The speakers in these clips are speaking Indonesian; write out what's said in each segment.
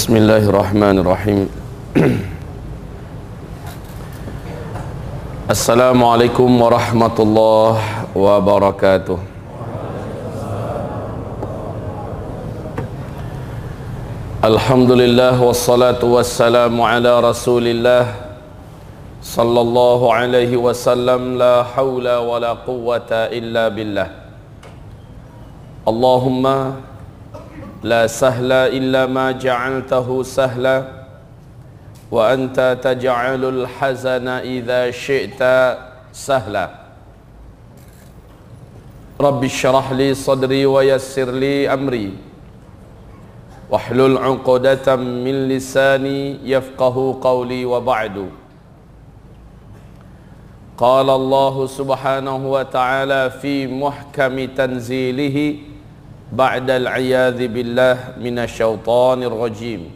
Bismillahirrahmanirrahim. Assalamualaikum warahmatullahi wabarakatuh. Alhamdulillah wassalatu wassalamu ala Rasulillah sallallahu alaihi wasallam. La haula wala quwwata illa billah. Allahumma la sahla illa ma ja'altahu sahla wa anta taj'alul hazana idza syi'ta sahla. Rabbi syrah li sadri wa yassir li amri wahlul 'uqdatam min lisani yafqahu qawli wa ba'du. Qala Allah subhanahu wa ta'ala fi muhkami tanzilihi ba'da al-'iyadhi billah minasyaitonir rajim.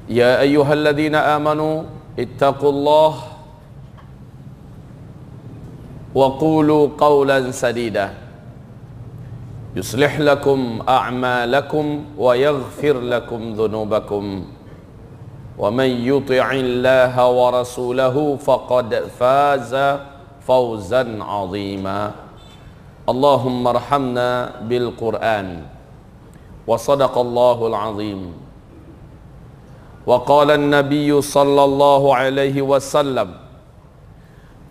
Ya ayyuhalladzina amanu ittaqullaha wa qulu qawlan sadida yuslih lakum a'malakum wa yaghfir lakum dhunubakum wa man yuti'illaha wa rasulahu faqad faza fawzan 'azima. Allahumma arhamna bil Qur'an wa sadaqallahul azim. Wa qala an-nabiy sallallahu alaihi wasallam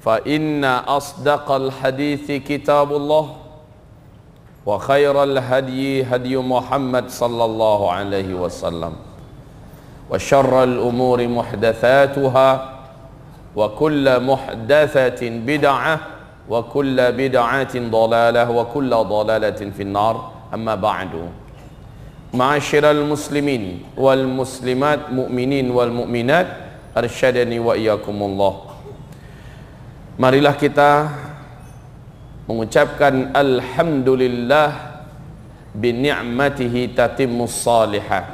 fa inna asdaqal hadithi kitabullah wa khairal hadyi hadyu Muhammad sallallahu alaihi wasallam wa syarral umuri muhdatsatuha wa kullu muhdatsatin bid'ah wa kulla bid'atin dhalalah wa kulla dhalalatin finnar. Amma ba'du. Ma'asyiral muslimin wal muslimat, mu'minin wal mu'minat, arsyadani wa iyyakumullah. Marilah kita mengucapkan alhamdulillah bi ni'matihi tatimmus salihah.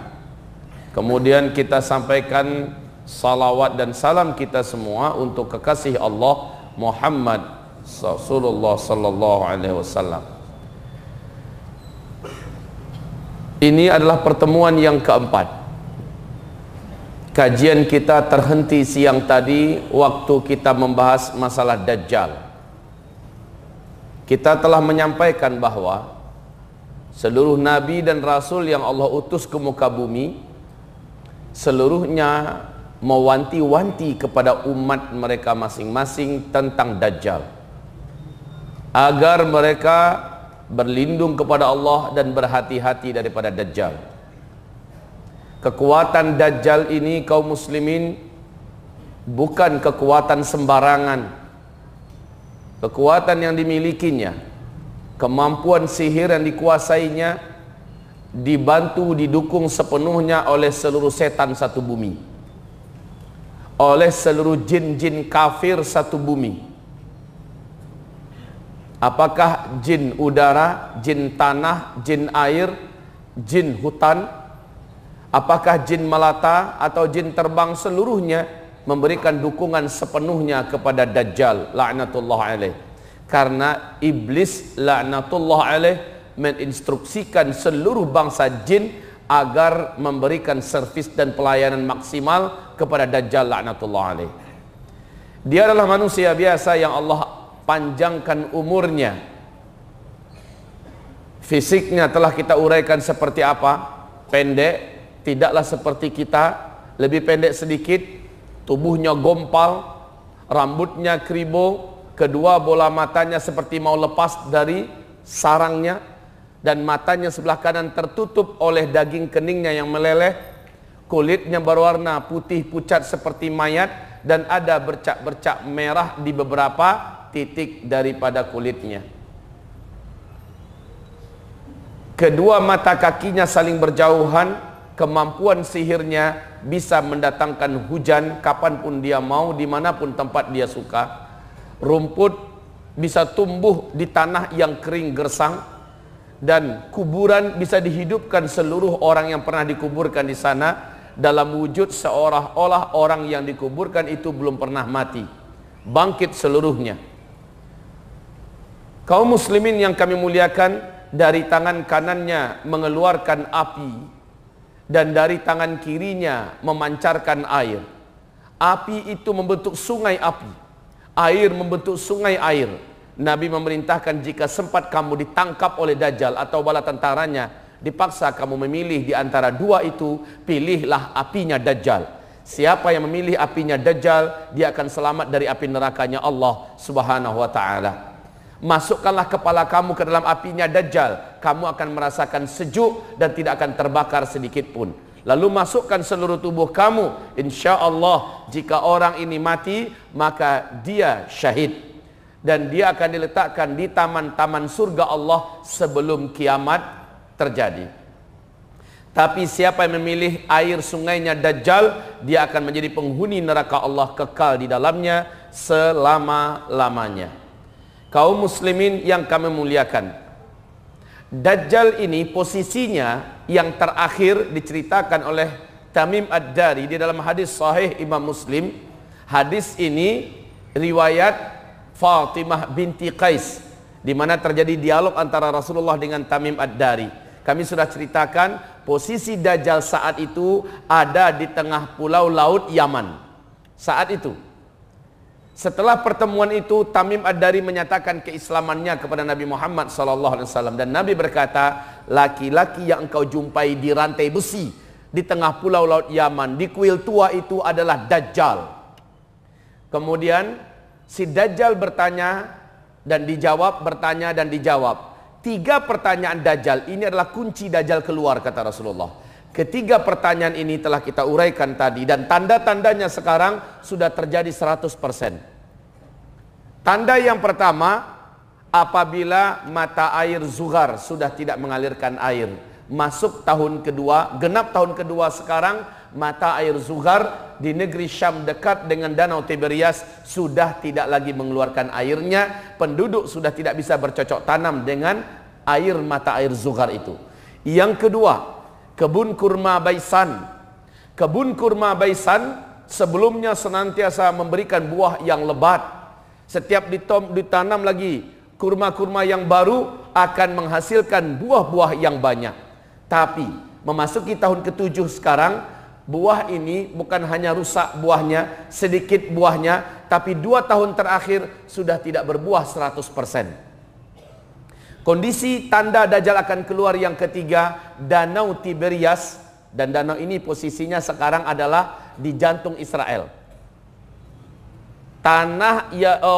Kemudian kita sampaikan salawat dan salam kita semua untuk kekasih Allah Muhammad Rasulullah sallallahu alaihi wasallam. Ini adalah pertemuan yang keempat. Kajian kita terhenti siang tadi waktu kita membahas masalah Dajjal. Kita telah menyampaikan bahwa seluruh nabi dan rasul yang Allah utus ke muka bumi seluruhnya mewanti-wanti kepada umat mereka masing-masing tentang Dajjal, agar mereka berlindung kepada Allah dan berhati-hati daripada Dajjal. Kekuatan Dajjal ini kaum muslimin bukan kekuatan sembarangan. Kekuatan yang dimilikinya, kemampuan sihir yang dikuasainya, dibantu didukung sepenuhnya oleh seluruh setan satu bumi, oleh seluruh jin-jin kafir satu bumi. Apakah jin udara, jin tanah, jin air, jin hutan, apakah jin melata atau jin terbang, seluruhnya memberikan dukungan sepenuhnya kepada Dajjal laknatullah alaih. Karena iblis laknatullah alaih menginstruksikan seluruh bangsa jin agar memberikan servis dan pelayanan maksimal kepada Dajjal laknatullah alaih. Dia adalah manusia biasa yang Allah panjangkan umurnya. Fisiknya telah kita uraikan seperti apa, pendek, tidaklah seperti kita, lebih pendek sedikit, tubuhnya gompal, rambutnya kribo, kedua bola matanya seperti mau lepas dari sarangnya, dan matanya sebelah kanan tertutup oleh daging keningnya yang meleleh, kulitnya berwarna putih pucat seperti mayat, dan ada bercak-bercak merah di beberapa titik daripada kulitnya. Kedua mata kakinya saling berjauhan. Kemampuan sihirnya bisa mendatangkan hujan kapanpun dia mau, dimanapun tempat dia suka. Rumput bisa tumbuh di tanah yang kering gersang, dan kuburan bisa dihidupkan seluruh orang yang pernah dikuburkan di sana dalam wujud seolah-olah orang yang dikuburkan itu belum pernah mati, bangkit seluruhnya. Kaum muslimin yang kami muliakan, dari tangan kanannya mengeluarkan api, dan dari tangan kirinya memancarkan air. Api itu membentuk sungai api, air membentuk sungai air. Nabi memerintahkan jika sempat kamu ditangkap oleh Dajjal atau bala tentaranya, dipaksa kamu memilih di antara dua itu, pilihlah apinya Dajjal. Siapa yang memilih apinya Dajjal, dia akan selamat dari api nerakanya Allah Subhanahu wa ta'ala. Masukkanlah kepala kamu ke dalam apinya Dajjal, kamu akan merasakan sejuk dan tidak akan terbakar sedikit pun. Lalu masukkan seluruh tubuh kamu, insya Allah jika orang ini mati maka dia syahid, dan dia akan diletakkan di taman-taman surga Allah sebelum kiamat terjadi. Tapi siapa yang memilih air sungainya Dajjal, dia akan menjadi penghuni neraka Allah, kekal di dalamnya selama-lamanya. Kaum muslimin yang kami muliakan, Dajjal ini posisinya yang terakhir diceritakan oleh Tamim Ad-Dari di dalam hadis sahih Imam Muslim. Hadis ini riwayat Fatimah binti Qais, di mana terjadi dialog antara Rasulullah dengan Tamim Ad-Dari. Kami sudah ceritakan posisi Dajjal saat itu ada di tengah pulau laut Yaman. Saat itu, setelah pertemuan itu, Tamim Ad-Dari menyatakan keislamannya kepada Nabi Muhammad SAW, dan Nabi berkata, laki-laki yang engkau jumpai di rantai besi di tengah pulau laut Yaman, di kuil tua itu adalah Dajjal. Kemudian si Dajjal bertanya dan dijawab, bertanya dan dijawab. 3 pertanyaan Dajjal ini adalah kunci Dajjal keluar, kata Rasulullah. Ketiga pertanyaan ini telah kita uraikan tadi, dan tanda-tandanya sekarang sudah terjadi 100%. Tanda yang pertama, apabila mata air Zuhar sudah tidak mengalirkan air. Masuk tahun kedua, genap tahun kedua sekarang, mata air Zuhar di negeri Syam dekat dengan danau Tiberias sudah tidak lagi mengeluarkan airnya. Penduduk sudah tidak bisa bercocok tanam dengan air mata air Zuhar itu. Yang kedua, kebun kurma Baisan. Kebun kurma Baisan sebelumnya senantiasa memberikan buah yang lebat. Setiap ditanam lagi kurma-kurma yang baru akan menghasilkan buah-buah yang banyak. Tapi memasuki tahun ke-7 sekarang, buah ini bukan hanya rusak buahnya, sedikit buahnya, tapi 2 tahun terakhir sudah tidak berbuah 100%. Kondisi tanda Dajjal akan keluar yang ketiga, danau Tiberias, dan danau ini posisinya sekarang adalah di jantung Israel. Tanah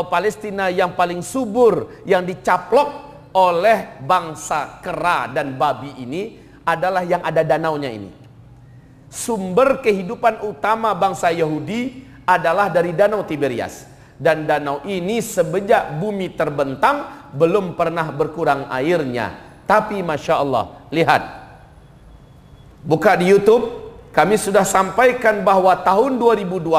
Palestina yang paling subur, yang dicaplok oleh bangsa kera dan babi ini adalah yang ada danaunya ini. Sumber kehidupan utama bangsa Yahudi adalah dari danau Tiberias, dan danau ini sejak bumi terbentang belum pernah berkurang airnya. Tapi Masya Allah, lihat, buka di YouTube, kami sudah sampaikan bahwa tahun 2012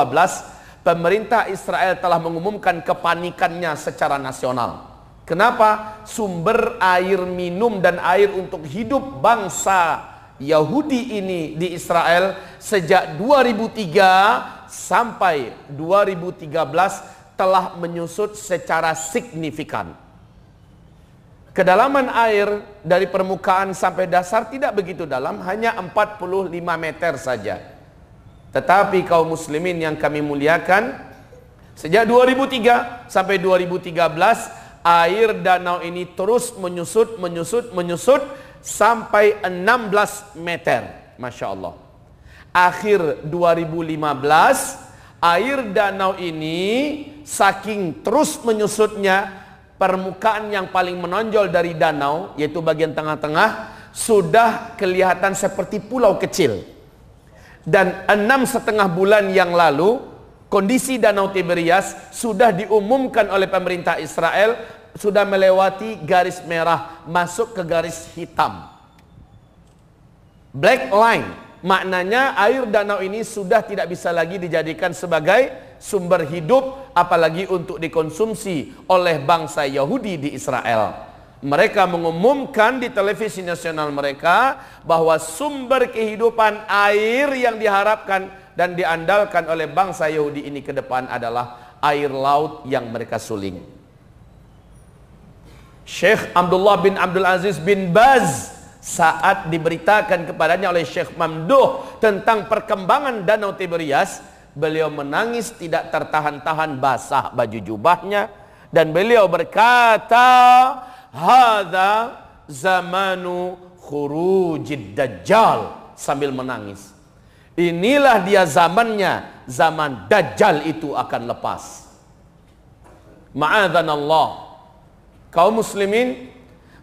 pemerintah Israel telah mengumumkan kepanikannya secara nasional. Kenapa? Sumber air minum dan air untuk hidup bangsa Yahudi ini di Israel sejak 2003 sampai 2013 telah menyusut secara signifikan. Kedalaman air dari permukaan sampai dasar tidak begitu dalam, hanya 45 meter saja. Tetapi kaum muslimin yang kami muliakan, sejak 2003 sampai 2013 air danau ini terus menyusut sampai 16 meter. Masya Allah. Akhir 2015, air danau ini saking terus menyusutnya, permukaan yang paling menonjol dari danau, yaitu bagian tengah-tengah, sudah kelihatan seperti pulau kecil. Dan 6,5 bulan yang lalu, kondisi danau Tiberias sudah diumumkan oleh pemerintah Israel sudah melewati garis merah, masuk ke garis hitam. Black line, maknanya air danau ini sudah tidak bisa lagi dijadikan sebagai sumber hidup, apalagi untuk dikonsumsi oleh bangsa Yahudi di Israel. Mereka mengumumkan di televisi nasional mereka bahwa sumber kehidupan air yang diharapkan dan diandalkan oleh bangsa Yahudi ini ke depan adalah air laut yang mereka suling. Syekh Abdullah bin Abdul Aziz bin Baz saat diberitakan kepadanya oleh Syekh Mamduh tentang perkembangan Danau Tiberias, beliau menangis tidak tertahan-tahan, basah baju jubahnya, dan beliau berkata, hadza zamanu khurujid dajjal, sambil menangis. Inilah dia zamannya, zaman Dajjal itu akan lepas. Ma'adzanallah. Kaum muslimin,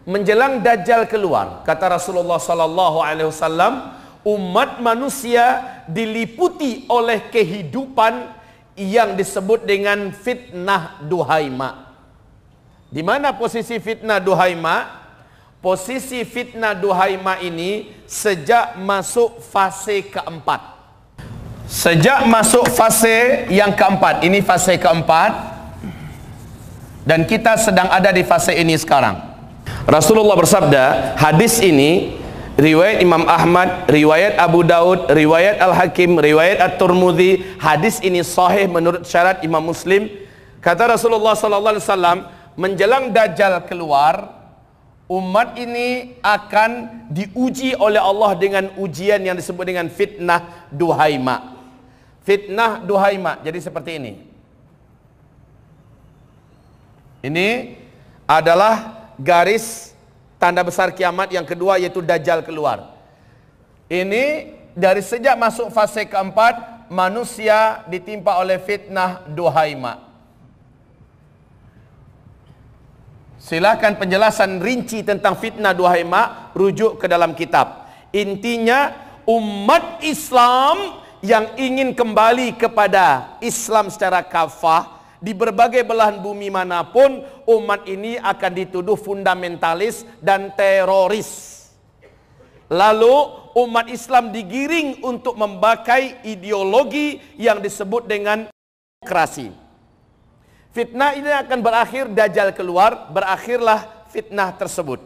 menjelang Dajjal keluar, kata Rasulullah sallallahu alaihi wasallam, umat manusia diliputi oleh kehidupan yang disebut dengan fitnah duhaima. Di mana posisi fitnah duhaima? Posisi fitnah duhaima ini sejak masuk fase keempat. Sejak masuk fase yang keempat, ini fase keempat, dan kita sedang ada di fase ini sekarang. Rasulullah bersabda, hadis ini riwayat Imam Ahmad, riwayat Abu Daud, riwayat Al-Hakim, riwayat At-Tirmidzi. Hadis ini sahih menurut syarat Imam Muslim. Kata Rasulullah sallallahu alaihi wasallam, menjelang Dajjal keluar, umat ini akan diuji oleh Allah dengan ujian yang disebut dengan fitnah duhaima. Fitnah duhaima jadi seperti ini. Ini adalah garis tanda besar kiamat yang kedua, yaitu Dajjal keluar. Ini dari sejak masuk fase keempat, manusia ditimpa oleh fitnah duhaima. Silakan penjelasan rinci tentang fitnah duhaima, rujuk ke dalam kitab. Intinya, umat Islam yang ingin kembali kepada Islam secara kafah di berbagai belahan bumi manapun, umat ini akan dituduh fundamentalis dan teroris. Lalu umat Islam digiring untuk memakai ideologi yang disebut dengan demokrasi. Fitnah ini akan berakhir, Dajjal keluar, berakhirlah fitnah tersebut.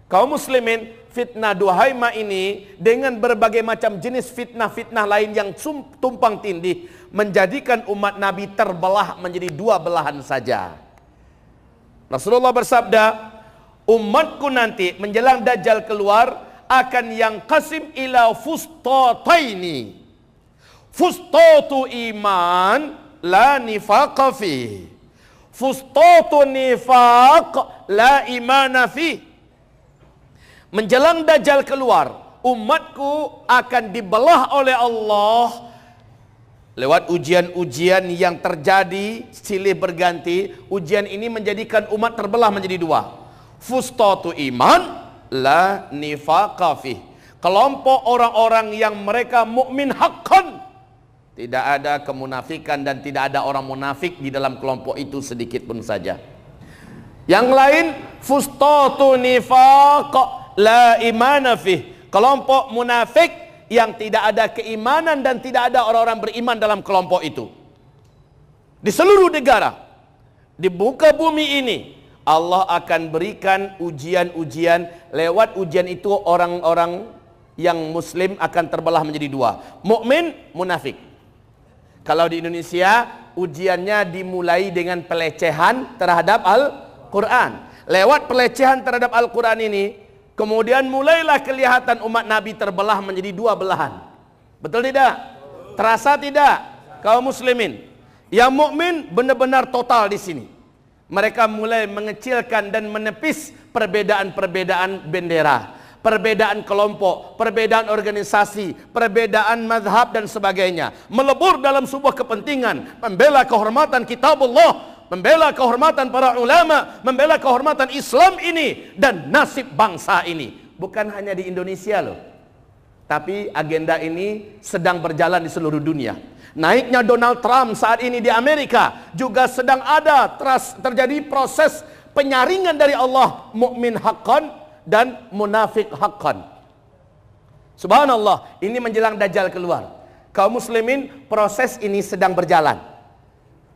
Kaum muslimin, fitnah duhaima ini dengan berbagai macam jenis fitnah-fitnah lain yang tumpang tindih menjadikan umat Nabi terbelah menjadi dua belahan saja. Rasulullah bersabda, umatku nanti menjelang Dajjal keluar akan yang qasim ila fustataini. Fustatu iman la nifaqa fi, fustatu nifaq la imana fi. Menjelang Dajjal keluar, umatku akan dibelah oleh Allah lewat ujian-ujian yang terjadi silih berganti. Ujian ini menjadikan umat terbelah menjadi dua. Fustatu iman la nifaqa fi, kelompok orang-orang yang mereka mukmin haqqan, tidak ada kemunafikan dan tidak ada orang munafik di dalam kelompok itu sedikit pun saja. Yang lain, fustatu nifaq la imana fih, kelompok munafik yang tidak ada keimanan dan tidak ada orang-orang beriman dalam kelompok itu. Di seluruh negara, di muka bumi ini, Allah akan berikan ujian-ujian. Lewat ujian itu orang-orang yang muslim akan terbelah menjadi dua, mukmin, munafik. Kalau di Indonesia, ujiannya dimulai dengan pelecehan terhadap Al-Quran. Lewat pelecehan terhadap Al-Quran ini, kemudian mulailah kelihatan umat Nabi terbelah menjadi dua belahan. Betul tidak? Terasa tidak? Kaum muslimin, yang mukmin benar-benar total di sini. Mereka mulai mengecilkan dan menepis perbedaan-perbedaan bendera, perbedaan kelompok, perbedaan organisasi, perbedaan mazhab dan sebagainya. Melebur dalam sebuah kepentingan membela kehormatan kitabullah, membela kehormatan para ulama, membela kehormatan Islam ini dan nasib bangsa ini. Bukan hanya di Indonesia loh, tapi agenda ini sedang berjalan di seluruh dunia. Naiknya Donald Trump saat ini di Amerika juga sedang ada terjadi proses penyaringan dari Allah, mukmin haqqan dan munafik haqqan. Subhanallah, ini menjelang Dajjal keluar. Kaum muslimin, proses ini sedang berjalan.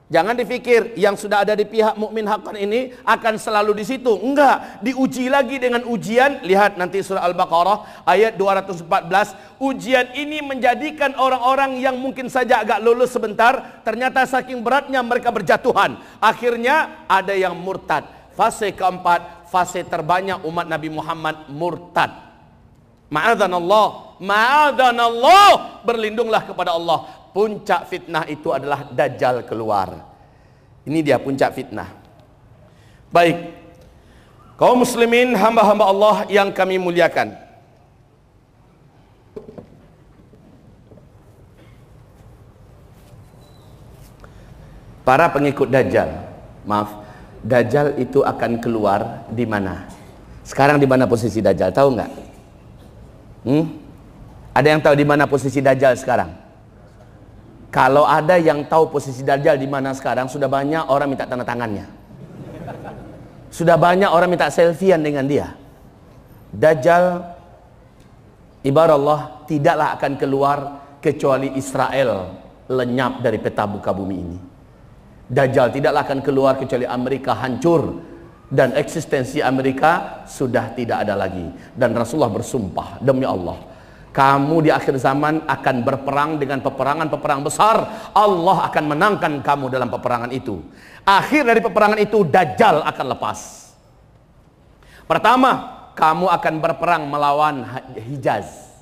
Jangan dipikir yang sudah ada di pihak mukmin haqqan ini akan selalu di situ. Enggak, diuji lagi dengan ujian. Lihat nanti surah Al-Baqarah ayat 214. Ujian ini menjadikan orang-orang yang mungkin saja agak lulus sebentar, ternyata saking beratnya mereka berjatuhan. Akhirnya ada yang murtad. Fase keempat, fase terbanyak umat Nabi Muhammad murtad. Ma'adzanallah, ma'adzanallah, berlindunglah kepada Allah. Puncak fitnah itu adalah Dajjal keluar. Ini dia puncak fitnah. Baik, kaum muslimin, hamba-hamba Allah yang kami muliakan, para pengikut Dajjal, maaf, Dajjal itu akan keluar di mana? Sekarang di mana posisi Dajjal? Tahu nggak? Ada yang tahu di mana posisi Dajjal sekarang? Kalau ada yang tahu posisi Dajjal di mana sekarang, sudah banyak orang minta tanda tangannya. Sudah banyak orang minta selfiean dengan dia. Dajjal, ibarat Allah, tidaklah akan keluar kecuali Israel lenyap dari peta muka bumi ini. Dajjal tidaklah akan keluar kecuali Amerika hancur dan eksistensi Amerika sudah tidak ada lagi. Dan Rasulullah bersumpah, demi Allah, kamu di akhir zaman akan berperang dengan peperangan-peperangan besar. Allah akan menangkan kamu dalam peperangan itu. Akhir dari peperangan itu Dajjal akan lepas. Pertama, kamu akan berperang melawan Hijaz.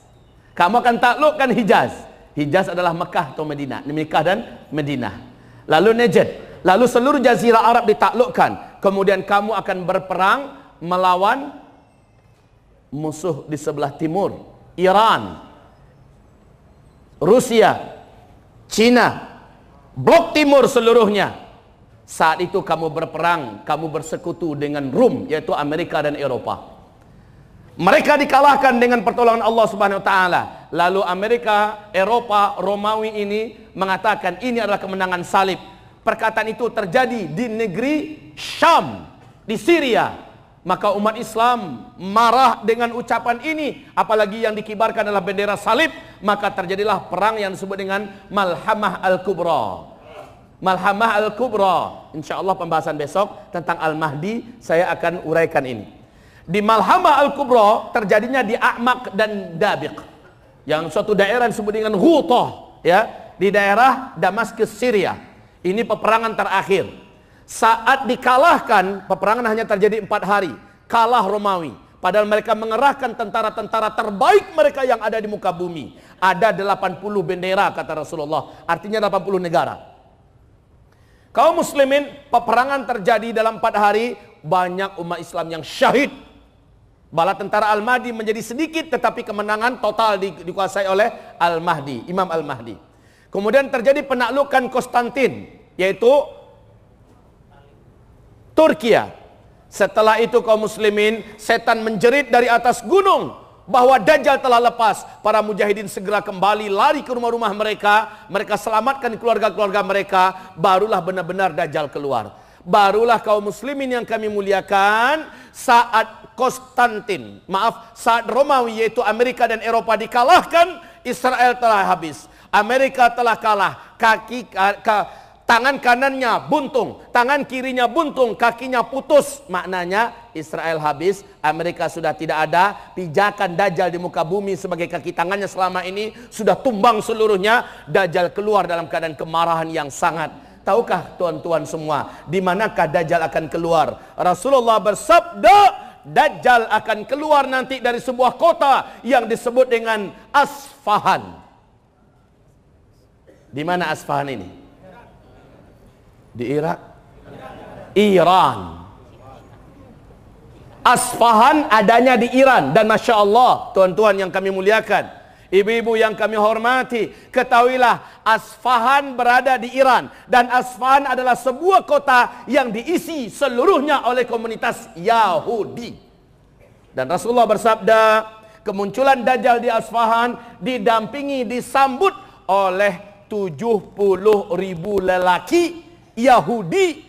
Kamu akan taklukkan Hijaz. Hijaz adalah Mekah atau Madinah, Mekah dan Madinah. Lalu Najd, lalu seluruh jazirah Arab ditaklukkan. Kemudian kamu akan berperang melawan musuh di sebelah timur, Iran, Rusia, Cina, blok timur seluruhnya. Saat itu kamu berperang, kamu bersekutu dengan Rum, yaitu Amerika dan Eropa. Mereka dikalahkan dengan pertolongan Allah Subhanahu wa taala. Lalu Amerika, Eropa, Romawi ini mengatakan ini adalah kemenangan salib. Perkataan itu terjadi di negeri Syam, di Syria. Maka umat Islam marah dengan ucapan ini, apalagi yang dikibarkan adalah bendera salib. Maka terjadilah perang yang disebut dengan Malhamah Al-Kubra. Malhamah Al-Kubra. InsyaAllah pembahasan besok tentang Al-Mahdi saya akan uraikan ini. Di Malhamah Al-Kubra terjadinya di A'maq dan Dabiq, yang suatu daerah disebut dengan Ghutah, ya, di daerah Damaskus, Syria. Ini peperangan terakhir. Saat dikalahkan, peperangan hanya terjadi 4 hari. Kalah Romawi. Padahal mereka mengerahkan tentara-tentara terbaik mereka yang ada di muka bumi. Ada 80 bendera kata Rasulullah. Artinya 80 negara. Kaum muslimin, peperangan terjadi dalam 4 hari. Banyak umat Islam yang syahid. Bala tentara Al-Mahdi menjadi sedikit, tetapi kemenangan total dikuasai oleh Al-Mahdi, Imam Al-Mahdi. Kemudian terjadi penaklukan Konstantin, yaitu Turkiya. Setelah itu kaum muslimin, setan menjerit dari atas gunung bahwa Dajjal telah lepas. Para mujahidin segera kembali, lari ke rumah-rumah mereka. Mereka selamatkan keluarga-keluarga mereka. Barulah benar-benar Dajjal keluar. Barulah kaum muslimin yang kami muliakan, saat saat Romawi yaitu Amerika dan Eropa dikalahkan, Israel telah habis. Amerika telah kalah. Tangan kanannya buntung, tangan kirinya buntung, kakinya putus. Maknanya Israel habis, Amerika sudah tidak ada. Pijakan Dajjal di muka bumi sebagai kaki tangannya selama ini sudah tumbang seluruhnya. Dajjal keluar dalam keadaan kemarahan yang sangat. Tahukah tuan-tuan semua di manakah Dajjal akan keluar? Rasulullah bersabda, Dajjal akan keluar nanti dari sebuah kota yang disebut dengan Asfahan. Di mana Asfahan ini? Di Irak? Iran. Asfahan adanya di Iran. Dan Masya Allah, tuan-tuan yang kami muliakan, ibu-ibu yang kami hormati, ketahuilah Asfahan berada di Iran. Dan Asfahan adalah sebuah kota yang diisi seluruhnya oleh komunitas Yahudi. Dan Rasulullah bersabda, kemunculan Dajjal di Asfahan didampingi, disambut oleh 70.000 lelaki Yahudi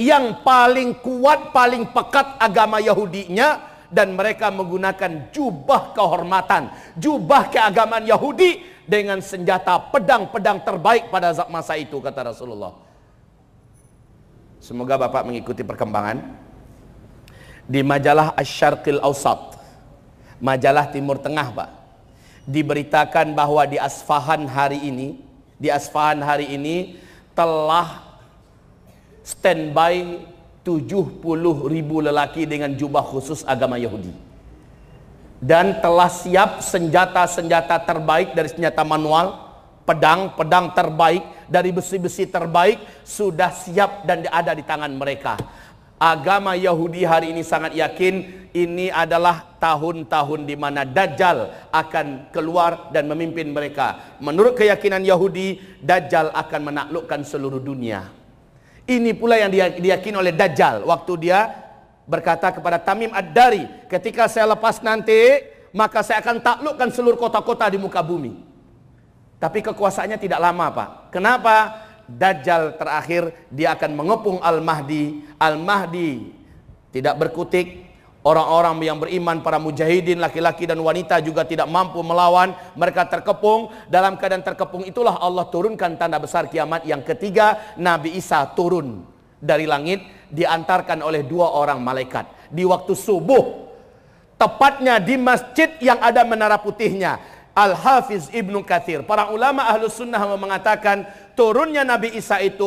yang paling kuat, paling pekat agama Yahudinya. Dan mereka menggunakan jubah kehormatan, jubah keagamaan Yahudi dengan senjata pedang-pedang terbaik pada masa itu, kata Rasulullah. Semoga Bapak mengikuti perkembangan. Di majalah Asy-Syarqil Awsat, majalah Timur Tengah, Pak, diberitakan bahwa di Asfahan hari ini telah standby 70.000 lelaki dengan jubah khusus agama Yahudi. dan telah siap senjata-senjata terbaik dari senjata manual, pedang terbaik dari besi-besi terbaik sudah siap dan ada di tangan mereka. Agama Yahudi hari ini sangat yakin ini adalah tahun-tahun di mana Dajjal akan keluar dan memimpin mereka. Menurut keyakinan Yahudi, Dajjal akan menaklukkan seluruh dunia. Ini pula yang diyakini oleh Dajjal waktu dia berkata kepada Tamim Ad-Dari, ketika saya lepas nanti, maka saya akan taklukkan seluruh kota-kota di muka bumi. Tapi kekuasaannya tidak lama, Pak. Kenapa? Dajjal terakhir dia akan mengepung Al-Mahdi. Al-Mahdi tidak berkutik. Orang-orang yang beriman, para mujahidin, laki-laki dan wanita juga tidak mampu melawan. Mereka terkepung. Dalam keadaan terkepung itulah Allah turunkan tanda besar kiamat yang ketiga. Nabi Isa turun dari langit, diantarkan oleh 2 orang malaikat di waktu subuh, tepatnya di masjid yang ada menara putihnya. Al-Hafiz Ibnu Katsir, para ulama Ahlus Sunnah mengatakan turunnya Nabi Isa itu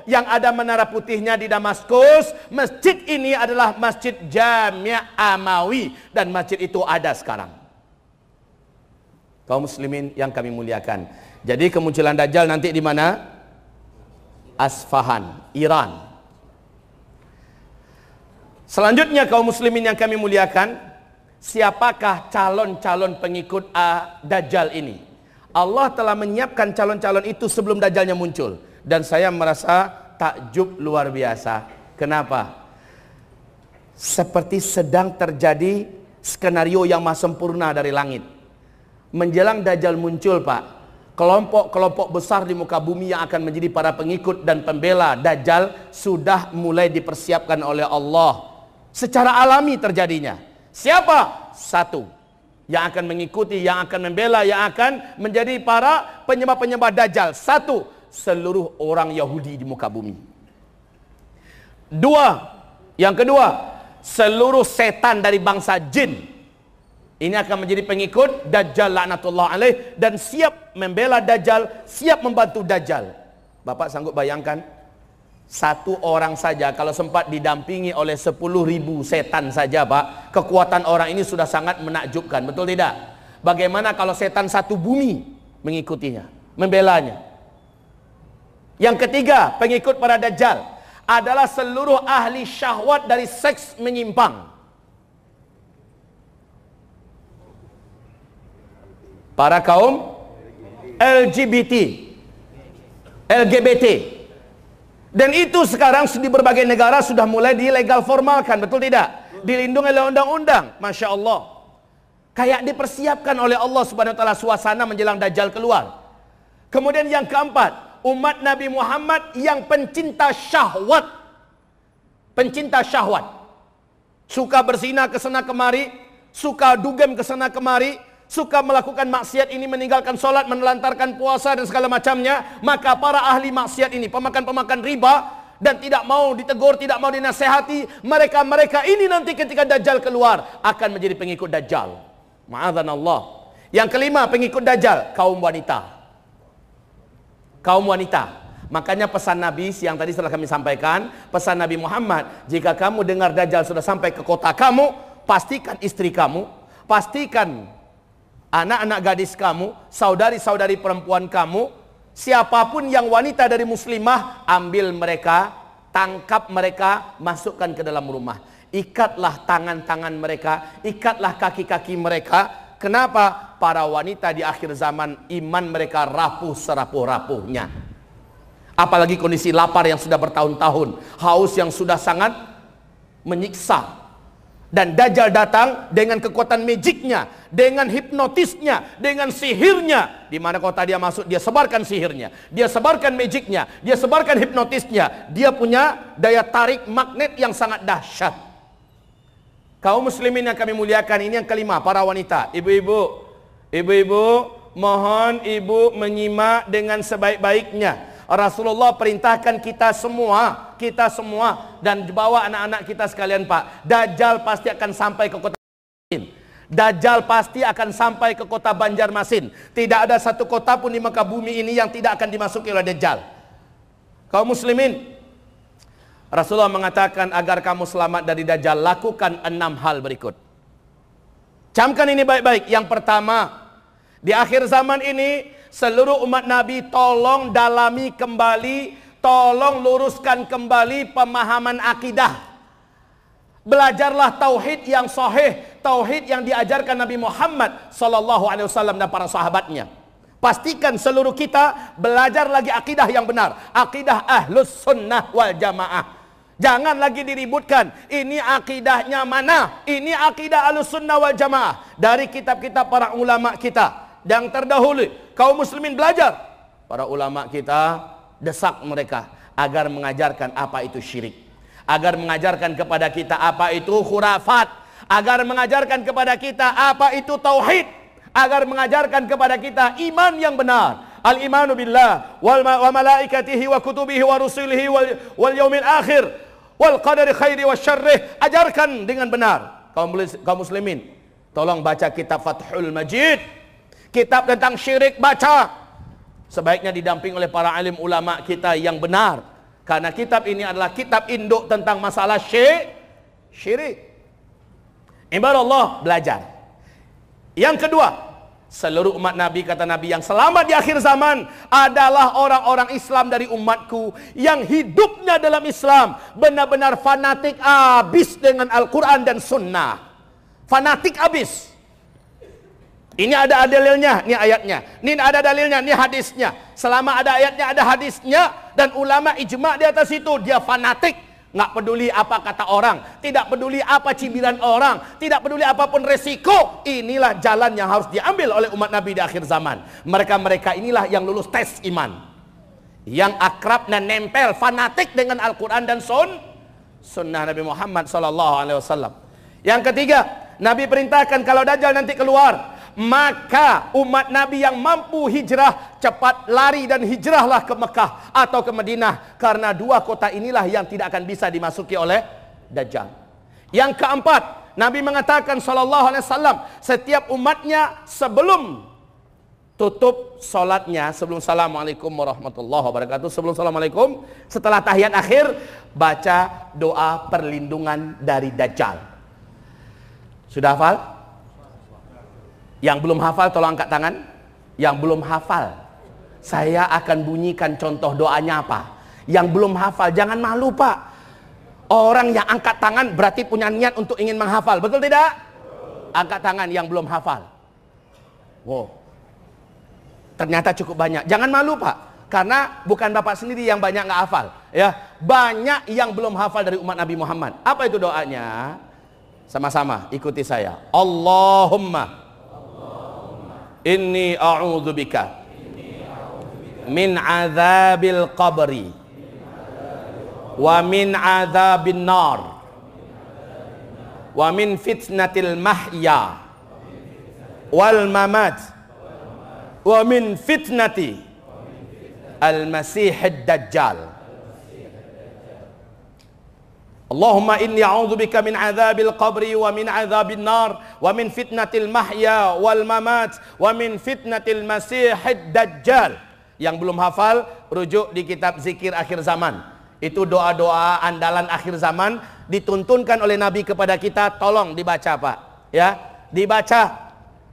yang ada menara putihnya di Damaskus. Masjid ini adalah Masjid Jami' Amawi dan masjid itu ada sekarang. Kaum muslimin yang kami muliakan, jadi kemunculan Dajjal nanti di mana? Asfahan, Iran. Selanjutnya kaum muslimin yang kami muliakan, siapakah calon-calon pengikut Dajjal ini? Allah telah menyiapkan calon-calon itu sebelum Dajjalnya muncul. Dan saya merasa takjub luar biasa. Kenapa? Seperti sedang terjadi skenario yang maha sempurna dari langit. Menjelang Dajjal muncul, Pak, kelompok-kelompok besar di muka bumi yang akan menjadi para pengikut dan pembela Dajjal sudah mulai dipersiapkan oleh Allah. Secara alami terjadinya. Siapa? Satu yang akan mengikuti, yang akan membela, yang akan menjadi para penyembah-penyembah Dajjal. Satu, seluruh orang Yahudi di muka bumi. Yang kedua, seluruh setan dari bangsa jin. Ini akan menjadi pengikut Dajjal laknatullah alaih dan siap membela Dajjal, siap membantu Dajjal. Bapak sanggup bayangkan? Satu orang saja kalau sempat didampingi oleh 10.000 setan saja, Pak, kekuatan orang ini sudah sangat menakjubkan, betul tidak? Bagaimana kalau setan satu bumi mengikutinya, membelanya? Yang ketiga, pengikut para Dajjal adalah seluruh ahli syahwat dari seks menyimpang. Para kaum LGBT. Dan itu sekarang di berbagai negara sudah mulai dilegal formalkan, betul tidak? Dilindungi oleh undang-undang, Masya Allah. Kayak dipersiapkan oleh Allah Subhanahu wa Ta'ala suasana menjelang Dajjal keluar. Kemudian yang keempat, umat Nabi Muhammad yang pencinta syahwat. Pencinta syahwat. Suka berzina kesana kemari, suka dugem kesana kemari, suka melakukan maksiat ini, meninggalkan sholat, menelantarkan puasa dan segala macamnya. Maka para ahli maksiat ini, pemakan-pemakan riba, dan tidak mau ditegur, tidak mau dinasehati, mereka ini nanti ketika Dajjal keluar akan menjadi pengikut Dajjal. Ma'adzanallah. Yang kelima, pengikut Dajjal, kaum wanita. Kaum wanita. Makanya pesan Nabi yang tadi setelah kami sampaikan, pesan Nabi Muhammad, jika kamu dengar Dajjal sudah sampai ke kota kamu, pastikan istri kamu, pastikan anak-anak gadis kamu, saudari-saudari perempuan kamu, siapapun yang wanita dari muslimah, ambil mereka, tangkap mereka, masukkan ke dalam rumah. Ikatlah tangan-tangan mereka, ikatlah kaki-kaki mereka. Kenapa? Para wanita di akhir zaman iman mereka rapuh serapuh-rapuhnya. Apalagi kondisi lapar yang sudah bertahun-tahun, haus yang sudah sangat menyiksa. Dan Dajjal datang dengan kekuatan magicnya, dengan hipnotisnya, dengan sihirnya. Di mana kota dia masuk, dia sebarkan sihirnya, dia sebarkan magicnya, dia sebarkan hipnotisnya. Dia punya daya tarik magnet yang sangat dahsyat. Kaum muslimin yang kami muliakan, ini yang kelima, para wanita. Ibu-ibu, mohon ibu menyimak dengan sebaik-baiknya. Rasulullah perintahkan kita semua dan bawa anak-anak kita sekalian, Pak. Dajjal pasti akan sampai ke kota Banjarmasin. Dajjal pasti akan sampai ke kota Banjarmasin. Tidak ada satu kota pun di muka bumi ini yang tidak akan dimasuki oleh Dajjal. Kaum muslimin, Rasulullah mengatakan agar kamu selamat dari Dajjal, lakukan 6 hal berikut. Camkan ini baik-baik. Yang pertama, di akhir zaman ini seluruh umat Nabi tolong dalami kembali, tolong luruskan kembali pemahaman akidah. Belajarlah tauhid yang sahih, tauhid yang diajarkan Nabi Muhammad SAW dan para sahabatnya. Pastikan seluruh kita belajar lagi akidah yang benar, akidah Ahlus Sunnah wal Jamaah. Jangan lagi diributkan, ini akidahnya mana? Ini akidah Ahlus Sunnah wal Jamaah dari kitab-kitab para ulama kita yang terdahulu. Kaum muslimin belajar. Para ulama kita desak mereka agar mengajarkan apa itu syirik, agar mengajarkan kepada kita apa itu khurafat, agar mengajarkan kepada kita apa itu tauhid, agar mengajarkan kepada kita iman yang benar. Al-imanu billah wa malaikatihi wa kutubihi wa rusulihi wal yaumil akhir wal qadari khairi wa syarrih. Ajarkan dengan benar. Kaum muslimin, tolong baca kitab Fathul Majid, kitab tentang syirik, baca. Sebaiknya didamping oleh para alim ulama kita yang benar, karena kitab ini adalah kitab induk tentang masalah syirik. Ibarat belajar. Yang kedua, seluruh umat Nabi, kata Nabi, yang selamat di akhir zaman adalah orang-orang Islam dari umatku yang hidupnya dalam Islam benar-benar fanatik habis dengan Al-Quran dan Sunnah. Fanatik habis. Ini ada dalilnya, ini ayatnya. Ini ada dalilnya, ini hadisnya. Selama ada ayatnya, ada hadisnya, dan ulama ijma di atas itu, dia fanatik. Nggak peduli apa kata orang, tidak peduli apa cibiran orang, tidak peduli apapun resiko. Inilah jalan yang harus diambil oleh umat Nabi di akhir zaman. Mereka-mereka inilah yang lulus tes iman, yang akrab dan nempel, fanatik dengan Al-Quran dan Sunnah Nabi Muhammad SAW. Yang ketiga, Nabi perintahkan kalau Dajjal nanti keluar, maka umat Nabi yang mampu hijrah cepat lari dan hijrahlah ke Mekah atau ke Madinah, karena dua kota inilah yang tidak akan bisa dimasuki oleh Dajjal. Yang keempat, Nabi mengatakan SAW, setiap umatnya sebelum tutup solatnya, sebelum Assalamualaikum warahmatullahi wabarakatuh, sebelum Assalamualaikum, setelah tahiyat akhir, baca doa perlindungan dari Dajjal. Sudah hafal? Yang belum hafal tolong angkat tangan. Yang belum hafal, saya akan bunyikan contoh doanya apa. Yang belum hafal jangan malu, Pak. Orang yang angkat tangan berarti punya niat untuk ingin menghafal, betul tidak? Angkat tangan yang belum hafal. Wow, ternyata cukup banyak. Jangan malu, Pak, karena bukan Bapak sendiri yang banyak nggak hafal, ya. Banyak yang belum hafal dari umat Nabi Muhammad. Apa itu doanya? Sama-sama ikuti saya. Allahumma inni a'udzubika min azabil qabri wa min azabin nar wa min fitnatil mahya wal mamat wa min fitnati al masihid dajjal. Allahumma inni a'udzubika min azabil qabri wa min azabin nar wa min fitnatil mahya wal mamat wa min fitnatil masihid dajjal. Yang belum hafal, rujuk di kitab zikir akhir zaman. Itu doa-doa andalan akhir zaman dituntunkan oleh Nabi kepada kita. Tolong dibaca, Pak, ya. Dibaca.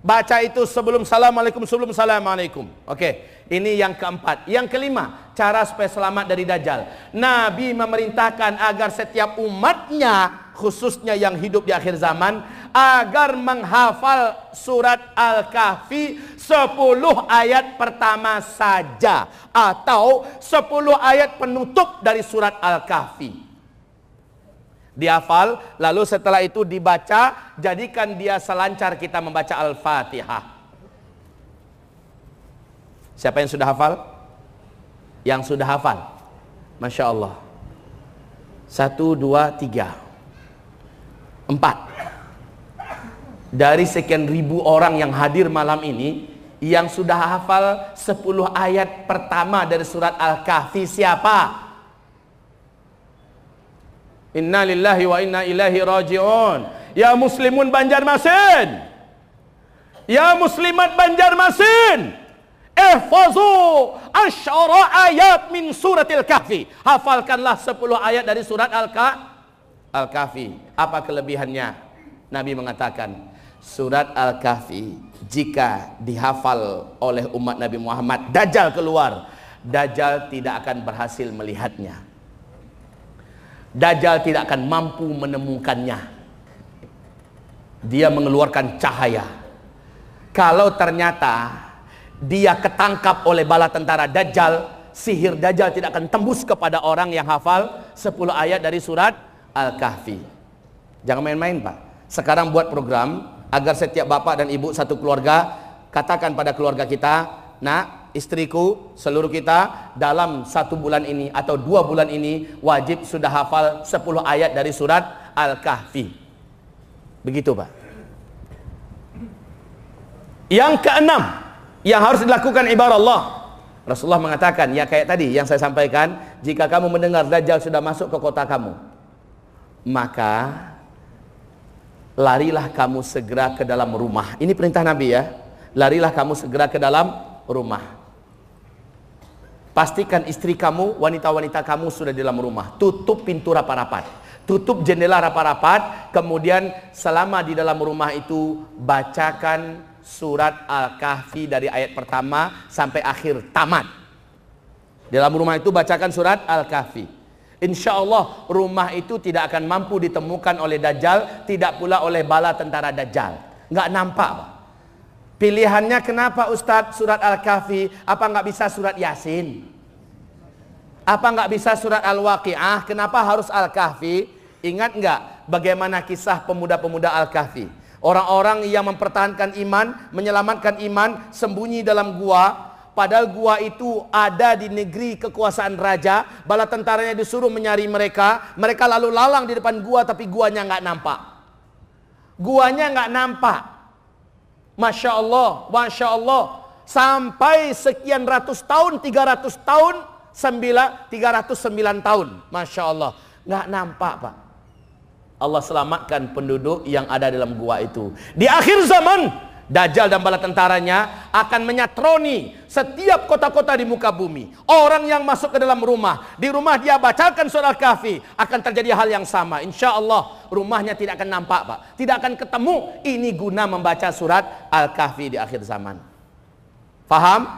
Baca itu sebelum Assalamualaikum, sebelum Assalamualaikum. Oke, ini yang keempat. Yang kelima, cara supaya selamat dari Dajjal. Nabi memerintahkan agar setiap umatnya, khususnya yang hidup di akhir zaman, agar menghafal surat Al-Kahfi 10 ayat pertama saja, atau 10 ayat penutup dari surat Al-Kahfi. Dihafal, lalu setelah itu dibaca, jadikan dia selancar kita membaca Al-Fatihah. Siapa yang sudah hafal? Yang sudah hafal, Masya Allah. 1, 2, 3, 4. Dari sekian ribu orang yang hadir malam ini, yang sudah hafal 10 ayat pertama dari surat Al-Kahfi siapa? Inna lillahi wa inna ilaihi raji'un. Ya muslimun Banjarmasin, ya muslimat Banjarmasin, ihfazu asyara ayat min suratil kahfi. Hafalkanlah 10 ayat dari surat Al-Kahfi. Apa kelebihannya? Nabi mengatakan, surat Al-Kahfi jika dihafal oleh umat Nabi Muhammad, Dajjal keluar, Dajjal tidak akan berhasil melihatnya. Dajjal tidak akan mampu menemukannya. Dia mengeluarkan cahaya. Kalau ternyata dia ketangkap oleh bala tentara Dajjal, sihir Dajjal tidak akan tembus kepada orang yang hafal 10 ayat dari surat Al-Kahfi. Jangan main-main, Pak. Sekarang buat program agar setiap bapak dan ibu satu keluarga katakan pada keluarga kita, nak, istriku, seluruh kita dalam 1 bulan ini atau 2 bulan ini wajib sudah hafal 10 ayat dari surat Al-Kahfi. Begitu, Pak. Yang keenam yang harus dilakukan ibarat Allah, Rasulullah mengatakan, ya kayak tadi yang saya sampaikan, jika kamu mendengar Dajjal sudah masuk ke kota kamu, maka larilah kamu segera ke dalam rumah. Ini perintah Nabi ya. Larilah kamu segera ke dalam rumah. Pastikan istri kamu, wanita-wanita kamu sudah di dalam rumah. Tutup pintu rapat-rapat, tutup jendela rapat-rapat. Kemudian selama di dalam rumah itu bacakan surat Al-Kahfi dari ayat pertama sampai akhir tamat. Dalam rumah itu bacakan surat Al-Kahfi. Insya Allah rumah itu tidak akan mampu ditemukan oleh Dajjal, tidak pula oleh bala tentara Dajjal. Nggak nampak, Pak. Pilihannya kenapa Ustadz surat Al-Kahfi? Apa nggak bisa surat Yasin? Apa nggak bisa surat Al-Waqi'ah? Kenapa harus Al-Kahfi? Ingat nggak bagaimana kisah pemuda-pemuda Al-Kahfi? Orang-orang yang mempertahankan iman, menyelamatkan iman, sembunyi dalam gua. Padahal gua itu ada di negeri kekuasaan raja. Bala tentaranya disuruh mencari mereka. Mereka lalu lalang di depan gua, tapi guanya nggak nampak. Guanya nggak nampak. Masya Allah, Masya Allah. Sampai sekian ratus tahun, 300 tahun, 309 tahun. Masya Allah. Nggak nampak, Pak. Allah selamatkan penduduk yang ada dalam gua itu. Di akhir zaman, Dajjal dan bala tentaranya akan menyatroni setiap kota-kota di muka bumi. Orang yang masuk ke dalam rumah, di rumah dia bacakan surat Al-Kahfi, akan terjadi hal yang sama. Insya Allah rumahnya tidak akan nampak, Pak. Tidak akan ketemu. Ini guna membaca surat Al-Kahfi di akhir zaman. Faham?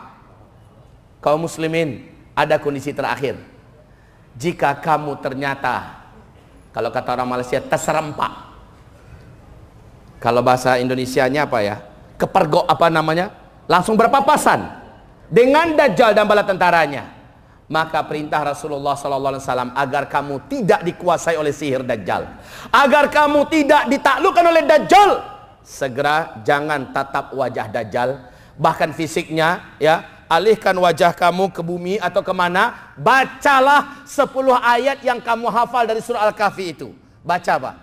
Kaum muslimin, ada kondisi terakhir. Jika kamu ternyata, kalau kata orang Malaysia, terserempak. Kalau bahasa Indonesianya apa ya? Kepergok apa namanya? Langsung berpapasan dengan Dajjal dan bala tentaranya. Maka perintah Rasulullah SAW agar kamu tidak dikuasai oleh sihir Dajjal, agar kamu tidak ditaklukkan oleh Dajjal, segera jangan tatap wajah Dajjal, bahkan fisiknya ya. Alihkan wajah kamu ke bumi atau kemana, bacalah 10 ayat yang kamu hafal dari surah Al-Kahfi itu. Baca, Pak.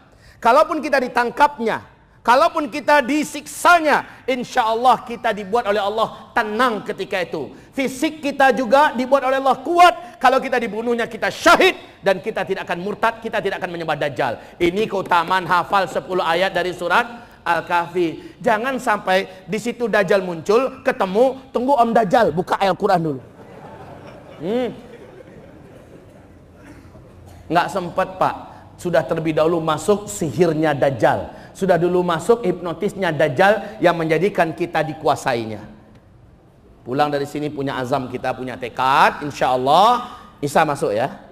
Kalaupun kita ditangkapnya, kalaupun kita disiksanya, insya Allah kita dibuat oleh Allah tenang ketika itu. Fisik kita juga dibuat oleh Allah kuat. Kalau kita dibunuhnya kita syahid, dan kita tidak akan murtad, kita tidak akan menyembah Dajjal. Ini keutamaan hafal 10 ayat dari surat Al-Kahfi. Jangan sampai di situ Dajjal muncul, ketemu, tunggu Om Dajjal, buka Al-Quran dulu. Nggak sempat, Pak. Sudah terlebih dahulu masuk sihirnya Dajjal. Sudah dulu masuk hipnotisnya Dajjal yang menjadikan kita dikuasainya. Pulang dari sini punya azam, kita punya tekad. Insya Allah Isya masuk ya.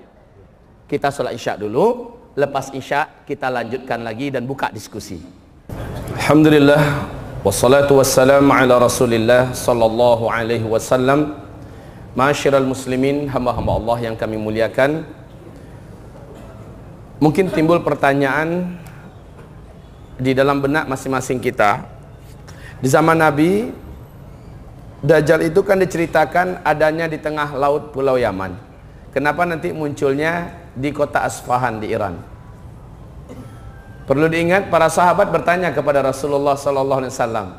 Kita sholat Isya dulu. Lepas Isya kita lanjutkan lagi dan buka diskusi. Alhamdulillah, wassalatu wassalamu ala Rasulillah sallallahu alaihi wasallam. Ma'asyiral muslimin, hamba-hamba Allah yang kami muliakan. Mungkin timbul pertanyaan di dalam benak masing-masing kita. Di zaman Nabi, Dajjal itu kan diceritakan adanya di tengah laut Pulau Yaman. Kenapa nanti munculnya di kota Asfahan di Iran? Perlu diingat, para sahabat bertanya kepada Rasulullah SAW.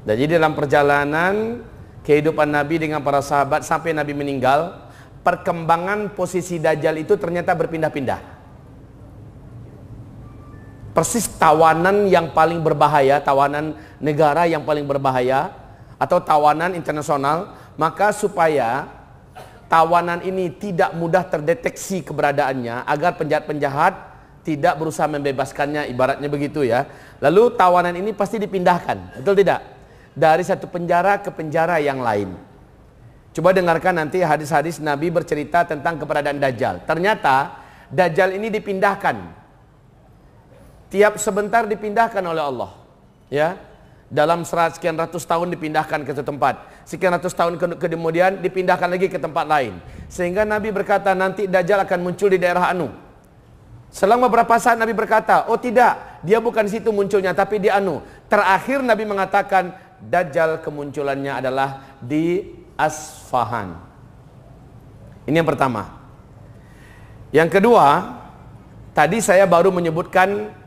Jadi dalam perjalanan kehidupan Nabi dengan para sahabat sampai Nabi meninggal, perkembangan posisi Dajjal itu ternyata berpindah-pindah. Persis tawanan yang paling berbahaya, tawanan negara yang paling berbahaya, atau tawanan internasional. Maka supaya tawanan ini tidak mudah terdeteksi keberadaannya, agar penjahat-penjahat tidak berusaha membebaskannya, ibaratnya begitu ya. Lalu tawanan ini pasti dipindahkan, betul tidak? Dari satu penjara ke penjara yang lain. Coba dengarkan nanti hadis-hadis Nabi bercerita tentang keberadaan Dajjal. Ternyata Dajjal ini dipindahkan. Tiap sebentar dipindahkan oleh Allah. Ya, dalam sekian ratus tahun dipindahkan ke satu tempat, sekian ratus tahun kemudian dipindahkan lagi ke tempat lain, sehingga Nabi berkata nanti Dajjal akan muncul di daerah Anu. Selama beberapa saat Nabi berkata, oh tidak, dia bukan di situ munculnya, tapi di Anu. Terakhir Nabi mengatakan Dajjal kemunculannya adalah di Asfahan. Ini yang pertama. Yang kedua, tadi saya baru menyebutkan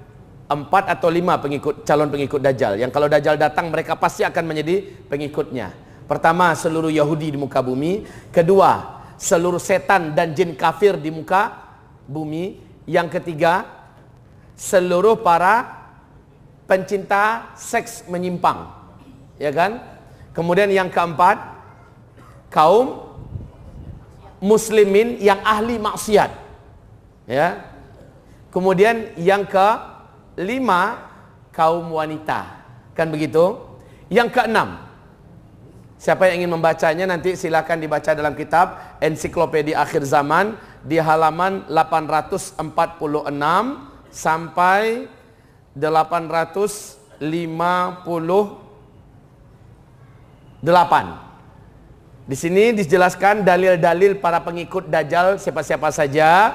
4 atau 5 calon pengikut Dajjal, yang kalau Dajjal datang mereka pasti akan menjadi pengikutnya. Pertama, seluruh Yahudi di muka bumi. Kedua, seluruh setan dan jin kafir di muka bumi. Yang ketiga, seluruh para pencinta seks menyimpang, ya kan? Kemudian yang keempat, kaum muslimin yang ahli maksiat, ya. Kemudian yang kelima, kaum wanita, kan begitu? Yang keenam, siapa yang ingin membacanya nanti silakan dibaca dalam kitab Ensiklopedia Akhir Zaman di halaman 846 sampai 858. Di sini dijelaskan dalil-dalil para pengikut Dajjal siapa-siapa saja.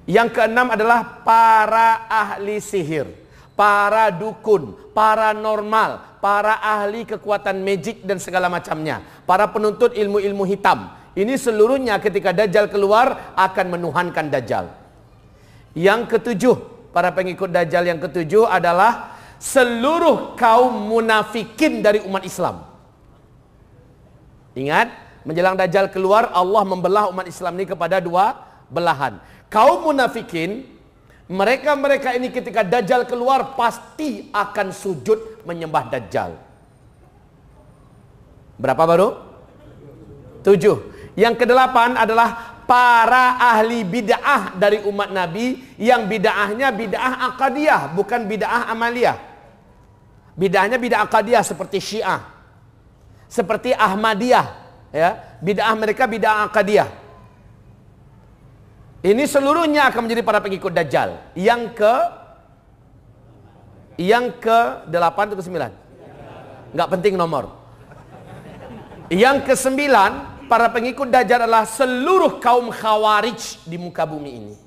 Yang keenam adalah para ahli sihir, para dukun, paranormal, para ahli kekuatan magic dan segala macamnya, para penuntut ilmu-ilmu hitam. Ini seluruhnya ketika Dajjal keluar akan menuhankan Dajjal. Yang ketujuh, para pengikut Dajjal yang ketujuh adalah seluruh kaum munafikin dari umat Islam. Ingat, menjelang Dajjal keluar Allah membelah umat Islam ini kepada dua belahan. Kaum munafikin, mereka ini ketika Dajjal keluar pasti akan sujud menyembah Dajjal. Berapa baru? 7. Yang kedelapan adalah para ahli bid'ah dari umat Nabi, yang bid'ahnya bid'ah aqadiyah, bukan bid'ah amaliyah. Bid'ahnya bid'ah aqadiyah seperti Syiah, seperti Ahmadiyah, ya. Bid'ah mereka bid'ah aqadiyah. Ini seluruhnya akan menjadi para pengikut Dajjal. Yang ke-8 atau ke-9? Nggak penting nomor. Yang ke-9, para pengikut Dajjal adalah seluruh kaum Khawarij di muka bumi ini.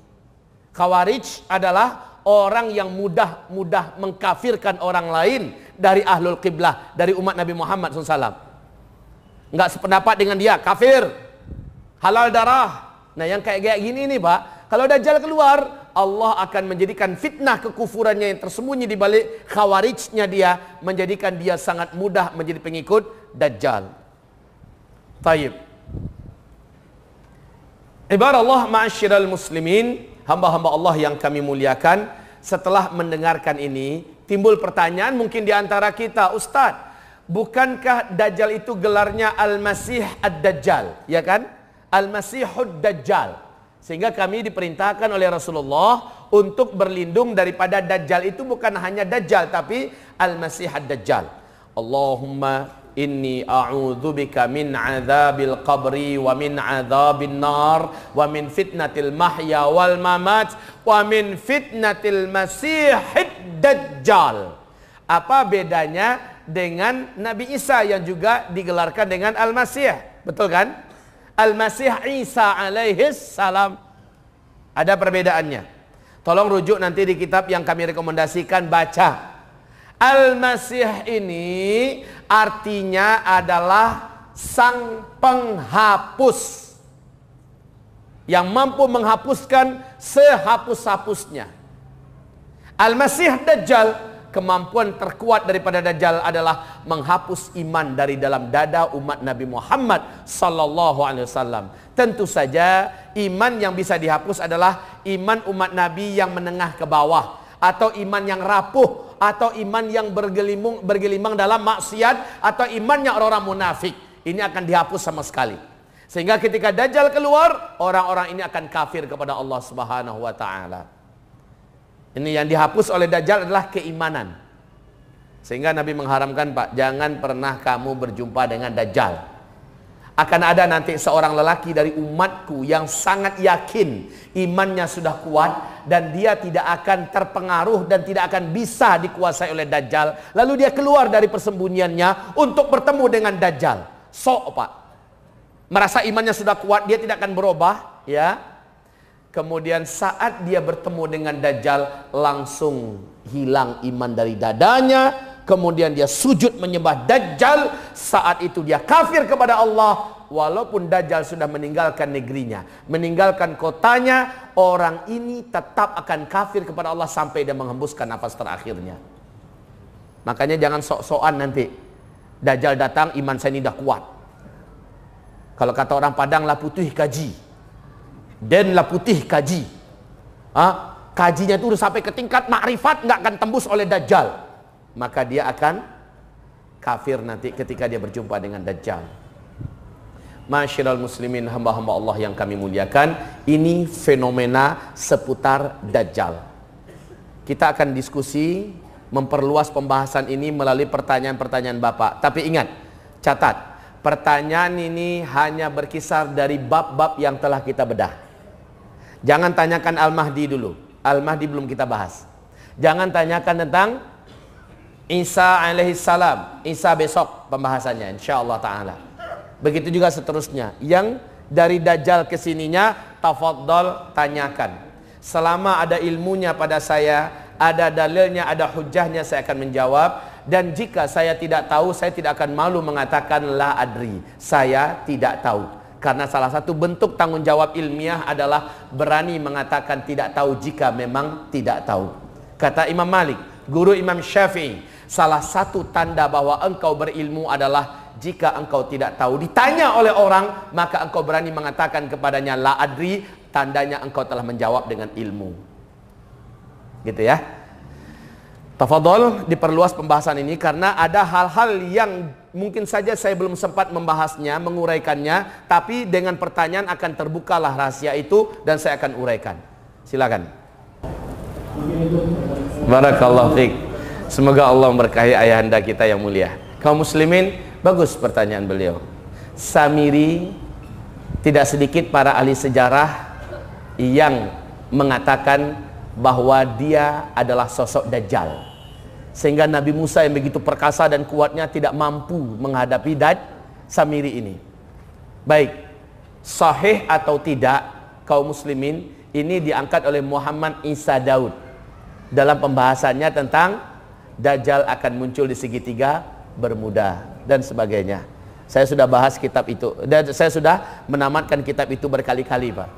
Khawarij adalah orang yang mudah mengkafirkan orang lain dari ahlul qiblah, dari umat Nabi Muhammad SAW. Nggak sependapat dengan dia, kafir, halal darah. Nah yang kayak gini nih Pak, kalau Dajjal keluar, Allah akan menjadikan fitnah kekufurannya yang tersembunyi di balik Khawarijnya dia, menjadikan dia sangat mudah menjadi pengikut Dajjal. Taib. Ibarat ma'asyiral muslimin, hamba-hamba Allah yang kami muliakan, setelah mendengarkan ini, timbul pertanyaan mungkin di antara kita, Ustadz, bukankah Dajjal itu gelarnya Al-Masih Ad-Dajjal, ya kan? Al-Masihud Dajjal. Sehingga kami diperintahkan oleh Rasulullah untuk berlindung daripada Dajjal itu bukan hanya Dajjal, tapi Al-Masih Ad-Dajjal. Allahumma inni a'udzubika min adzabil qabri wa min adzabin nar wa min fitnatil mahya wal mamat wa min fitnatil masihid dajjal. Apa bedanya dengan Nabi Isa yang juga digelarkan dengan Al-Masih? Betul kan? Al-Masih Isa alaihis salam. Ada perbedaannya. Tolong rujuk nanti di kitab yang kami rekomendasikan, baca. Al-Masih ini artinya adalah sang penghapus, yang mampu menghapuskan sehapus-hapusnya. Al-Masih Dajjal, kemampuan terkuat daripada Dajjal adalah menghapus iman dari dalam dada umat Nabi Muhammad sallallahu alaihi wasallam. Tentu saja iman yang bisa dihapus adalah iman umat Nabi yang menengah ke bawah, atau iman yang rapuh, atau iman yang bergelimang dalam maksiat, atau imannya orang-orang munafik. Ini akan dihapus sama sekali. Sehingga ketika Dajjal keluar, orang-orang ini akan kafir kepada Allah Subhanahu wa taala. Ini yang dihapus oleh Dajjal adalah keimanan. Sehingga Nabi mengharamkan, Pak, jangan pernah kamu berjumpa dengan Dajjal. Akan ada nanti seorang lelaki dari umatku yang sangat yakin imannya sudah kuat dan dia tidak akan terpengaruh dan tidak akan bisa dikuasai oleh Dajjal. Lalu dia keluar dari persembunyiannya untuk bertemu dengan Dajjal. Sok, Pak. Merasa imannya sudah kuat, dia tidak akan berubah, ya. Kemudian saat dia bertemu dengan Dajjal, langsung hilang iman dari dadanya. Kemudian dia sujud menyembah Dajjal. Saat itu dia kafir kepada Allah. Walaupun Dajjal sudah meninggalkan negerinya, meninggalkan kotanya, orang ini tetap akan kafir kepada Allah sampai dia menghembuskan nafas terakhirnya. Makanya jangan sok-sokan nanti Dajjal datang, iman saya ini dah kuat. Kalau kata orang Padang, lah putih kaji, dan lah putih kaji. Kajinya itu udah sampai ke tingkat makrifat, nggak akan tembus oleh Dajjal. Maka dia akan kafir nanti ketika dia berjumpa dengan Dajjal. Masyiral muslimin, hamba-hamba Allah yang kami muliakan, ini fenomena seputar Dajjal. Kita akan diskusi, memperluas pembahasan ini melalui pertanyaan-pertanyaan Bapak. Tapi ingat, catat, pertanyaan ini hanya berkisar dari bab-bab yang telah kita bedah. Jangan tanyakan Al-Mahdi dulu. Al-Mahdi belum kita bahas. Jangan tanyakan tentang Isa alaihissalam. Isa besok pembahasannya, insyaallah ta'ala. Begitu juga seterusnya. Yang dari Dajjal kesininya, tafadhol tanyakan. Selama ada ilmunya pada saya, ada dalilnya, ada hujahnya, saya akan menjawab. Dan jika saya tidak tahu, saya tidak akan malu mengatakan la adri, saya tidak tahu. Karena salah satu bentuk tanggung jawab ilmiah adalah berani mengatakan tidak tahu jika memang tidak tahu. Kata Imam Malik, guru Imam Syafi'i, salah satu tanda bahwa engkau berilmu adalah jika engkau tidak tahu, ditanya oleh orang, maka engkau berani mengatakan kepadanya la adri, tandanya engkau telah menjawab dengan ilmu. Gitu ya. Tafadhol, diperluas pembahasan ini karena ada hal-hal yang mungkin saja saya belum sempat membahasnya, menguraikannya, tapi dengan pertanyaan akan terbukalah rahasia itu dan saya akan uraikan. Silakan. Barakallahu fiik. Semoga Allah memberkahi ayahanda kita yang mulia. Kaum muslimin, bagus pertanyaan beliau. Samiri, tidak sedikit para ahli sejarah yang mengatakan bahwa dia adalah sosok Dajjal. Sehingga Nabi Musa yang begitu perkasa dan kuatnya tidak mampu menghadapi Samiri ini. Baik, sahih atau tidak, kaum muslimin, ini diangkat oleh Muhammad Isa Daud dalam pembahasannya tentang Dajjal akan muncul di segitiga Bermuda dan sebagainya. Saya sudah bahas kitab itu dan saya sudah menamatkan kitab itu berkali-kali, Pak.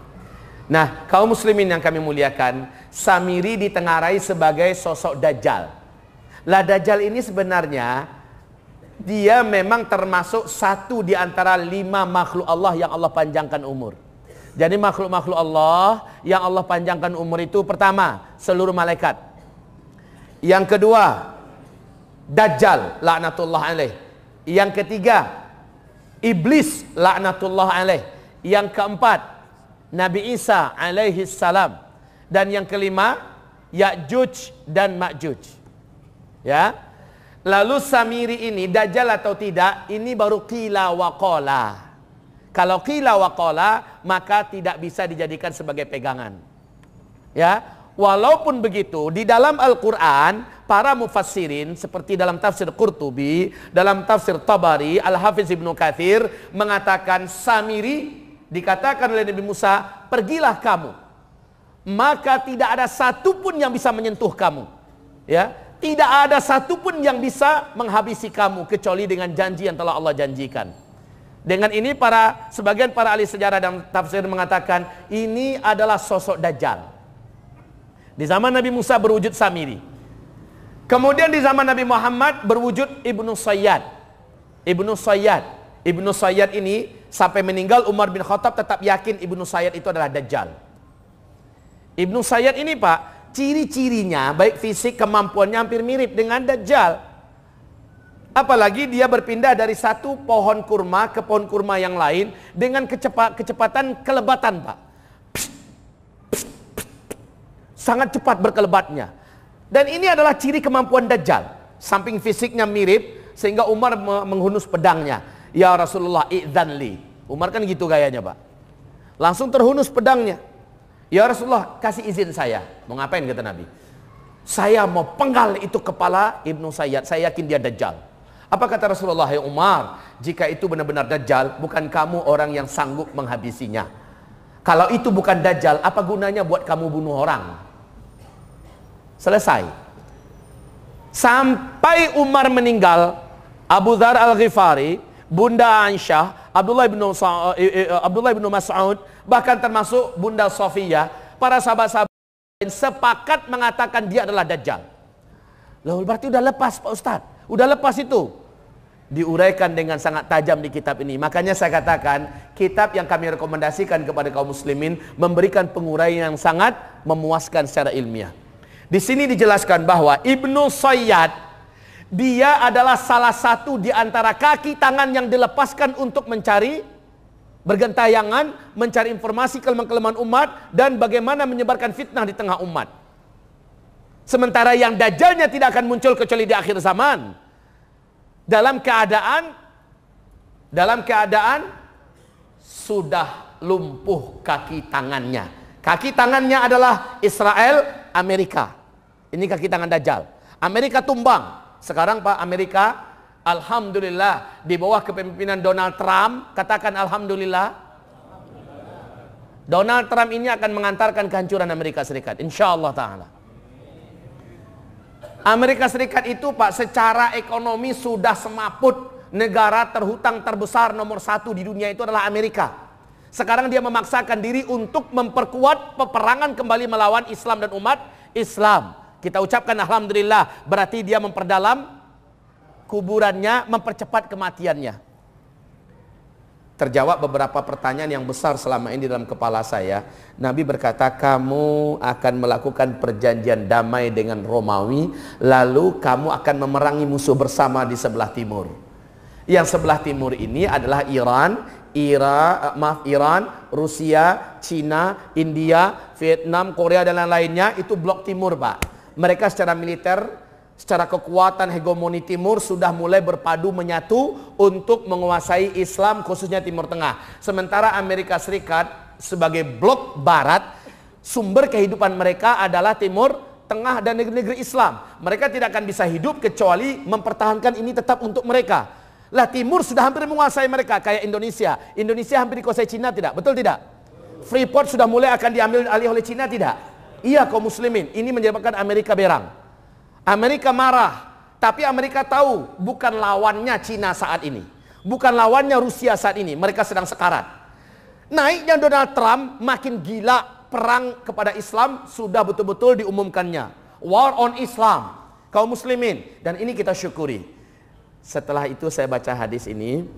Nah, kaum muslimin yang kami muliakan, Samiri ditengarai sebagai sosok Dajjal. Lah Dajjal ini sebenarnya dia memang termasuk satu di antara 5 makhluk Allah yang Allah panjangkan umur. Jadi makhluk-makhluk Allah yang Allah panjangkan umur itu, pertama, seluruh malaikat. Yang kedua, Dajjal laknatullah alaih. Yang ketiga, iblis laknatullah alaih. Yang keempat, Nabi Isa alaihi salam. Dan yang kelima, Ya'juj dan Ma'juj. Ya. Lalu Samiri ini Dajjal atau tidak, ini baru qila wa qala. Kalau qila wa qala, maka tidak bisa dijadikan sebagai pegangan. Ya. Walaupun begitu, di dalam Al-Quran, para mufassirin seperti dalam tafsir Qurtubi, dalam tafsir Tabari, Al-Hafiz Ibnu Katsir mengatakan Samiri dikatakan oleh Nabi Musa, pergilah kamu, maka tidak ada satupun yang bisa menyentuh kamu. Ya, tidak ada satupun yang bisa menghabisi kamu kecuali dengan janji yang telah Allah janjikan. Dengan ini sebagian para ahli sejarah dan tafsir mengatakan ini adalah sosok Dajjal. Di zaman Nabi Musa berwujud Samiri. Kemudian di zaman Nabi Muhammad berwujud Ibnu Sayyad. Ibnu Sayyad ini sampai meninggal Umar bin Khattab tetap yakin Ibnu Sayyad itu adalah Dajjal. Ibnu Sayyad ini, Pak, ciri-cirinya baik fisik, kemampuannya hampir mirip dengan Dajjal. Apalagi dia berpindah dari satu pohon kurma ke pohon kurma yang lain dengan kecepatan kelebatan, Pak. sangat cepat berkelebatnya. Dan ini adalah ciri kemampuan Dajjal. Samping fisiknya mirip, sehingga Umar menghunus pedangnya. Ya Rasulullah, i'dzanli. Umar kan gitu gayanya, Pak. Langsung terhunus pedangnya. Ya Rasulullah, kasih izin saya. Mau ngapain, kata Nabi? Saya mau penggal itu kepala Ibnu Sayyad. Saya yakin dia Dajjal. Apa kata Rasulullah? Ya Umar, jika itu benar-benar Dajjal, bukan kamu orang yang sanggup menghabisinya. Kalau itu bukan Dajjal, apa gunanya buat kamu bunuh orang? Selesai. Sampai Umar meninggal, Abu Dzar Al-Ghifari, Bunda Aisyah, Abdullah bin Mas'ud, bahkan termasuk Bunda Sofiyah, para sahabat-sahabat sepakat mengatakan dia adalah Dajjal. Lalu berarti udah lepas, Pak Ustadz. Udah lepas itu. Diuraikan dengan sangat tajam di kitab ini. Makanya saya katakan, kitab yang kami rekomendasikan kepada kaum muslimin memberikan penguraian yang sangat memuaskan secara ilmiah. Di sini dijelaskan bahwa Ibnu Sayyad, dia adalah salah satu di antara kaki tangan yang dilepaskan untuk mencari, bergentayangan, mencari informasi kelemahan-kelemahan umat, dan bagaimana menyebarkan fitnah di tengah umat. Sementara yang Dajjalnya tidak akan muncul kecuali di akhir zaman. Dalam keadaan sudah lumpuh kaki tangannya. Kaki tangannya adalah Israel, Amerika. Ini kaki tangan Dajjal. Amerika tumbang. Sekarang Pak, Amerika alhamdulillah di bawah kepemimpinan Donald Trump. Katakan alhamdulillah. Donald Trump ini akan mengantarkan kehancuran Amerika Serikat, insyaallah ta'ala. Amerika Serikat itu Pak, secara ekonomi sudah semaput. Negara terhutang terbesar nomor 1 di dunia itu adalah Amerika. Sekarang dia memaksakan diri untuk memperkuat peperangan kembali melawan Islam dan umat Islam. Kita ucapkan alhamdulillah, berarti dia memperdalam kuburannya, mempercepat kematiannya. Terjawab beberapa pertanyaan yang besar selama ini dalam kepala saya. Nabi berkata, kamu akan melakukan perjanjian damai dengan Romawi, lalu kamu akan memerangi musuh bersama di sebelah timur. Yang sebelah timur ini adalah Iran, Rusia, Cina, India, Vietnam, Korea dan lain-lainnya. Itu blok timur, Pak. Mereka secara militer, secara kekuatan hegemoni timur sudah mulai berpadu menyatu untuk menguasai Islam, khususnya Timur Tengah. Sementara Amerika Serikat sebagai blok barat, sumber kehidupan mereka adalah Timur Tengah dan negeri-negeri Islam. Mereka tidak akan bisa hidup kecuali mempertahankan ini tetap untuk mereka. Lah Timur sudah hampir menguasai mereka, kayak Indonesia. Indonesia hampir dikuasai Cina, tidak? Betul tidak? Freeport sudah mulai akan diambil alih oleh Cina, tidak? Iya, kaum muslimin. Ini menyebabkan Amerika berang. Amerika marah, tapi Amerika tahu bukan lawannya Cina saat ini, bukan lawannya Rusia saat ini. Mereka sedang sekarat. Naiknya Donald Trump makin gila, perang kepada Islam sudah betul-betul diumumkannya. War on Islam, kaum muslimin. Dan ini kita syukuri. Setelah itu saya baca hadis ini,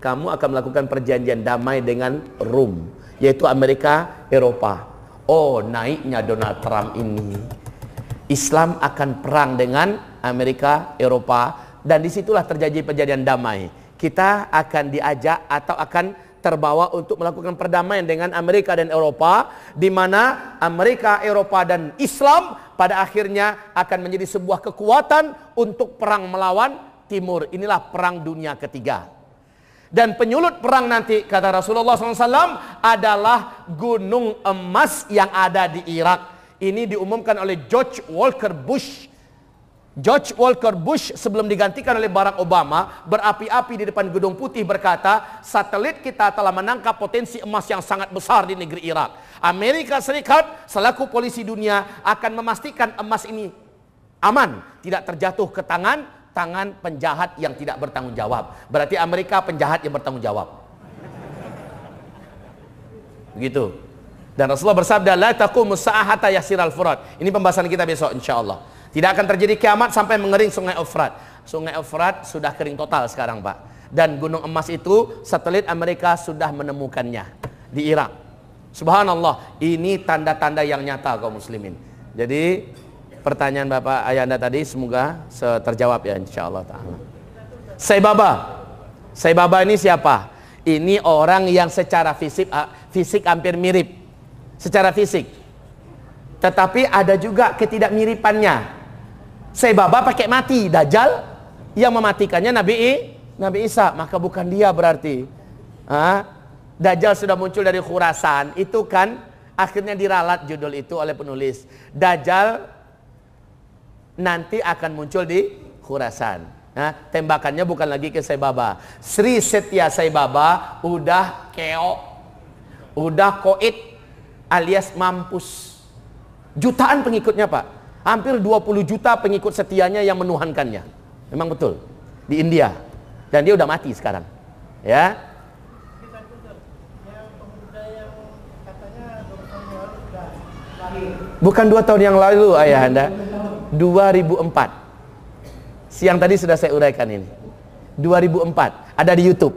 kamu akan melakukan perjanjian damai dengan Rum, yaitu Amerika, Eropa. Oh, naiknya Donald Trump ini, Islam akan perang dengan Amerika, Eropa, dan disitulah terjadi perjanjian damai. Kita akan diajak atau akan terbawa untuk melakukan perdamaian dengan Amerika dan Eropa, di mana Amerika, Eropa, dan Islam pada akhirnya akan menjadi sebuah kekuatan untuk perang melawan Timur. Inilah perang dunia ketiga. Dan penyulut perang nanti, kata Rasulullah SAW, adalah gunung emas yang ada di Irak. Ini diumumkan oleh George Walker Bush. George Walker Bush sebelum digantikan oleh Barack Obama, berapi-api di depan Gedung Putih berkata, satelit kita telah menangkap potensi emas yang sangat besar di negeri Irak. Amerika Serikat selaku polisi dunia akan memastikan emas ini aman, tidak terjatuh ke tangan penjahat yang tidak bertanggung jawab. Berarti Amerika penjahat yang bertanggung jawab. Begitu. Dan Rasulullah bersabda, la taqumus saa'ah hatta yasiral furat. Ini pembahasan kita besok insyaallah. Tidak akan terjadi kiamat sampai mengering sungai Efrat. Sungai Efrat sudah kering total sekarang, Pak. Dan gunung emas itu satelit Amerika sudah menemukannya di Irak. Subhanallah, ini tanda-tanda yang nyata kaum muslimin. Jadi pertanyaan Bapak Ayanda tadi semoga terjawab ya insyaallah ta'ala. Saibaba ini siapa? Ini orang yang secara fisik hampir mirip. Secara fisik Tetapi ada juga ketidakmiripannya. Sebaba pakai mati, Dajjal yang mematikannya Nabi Isa, maka bukan dia berarti. Dajjal sudah muncul dari Khurasan, itu kan akhirnya diralat judul itu oleh penulis. Dajjal nanti akan muncul di Khurasan. Tembakannya bukan lagi ke Saibaba. Sri Setia Saibaba udah keok, udah koit alias mampus. Jutaan pengikutnya Pak, hampir 20 juta pengikut setianya yang menuhankannya. Memang betul, di India. Dan dia udah mati sekarang. Ya. Bukan 2 tahun yang lalu ayah anda, 2004. Siang tadi sudah saya uraikan ini. 2004, ada di YouTube.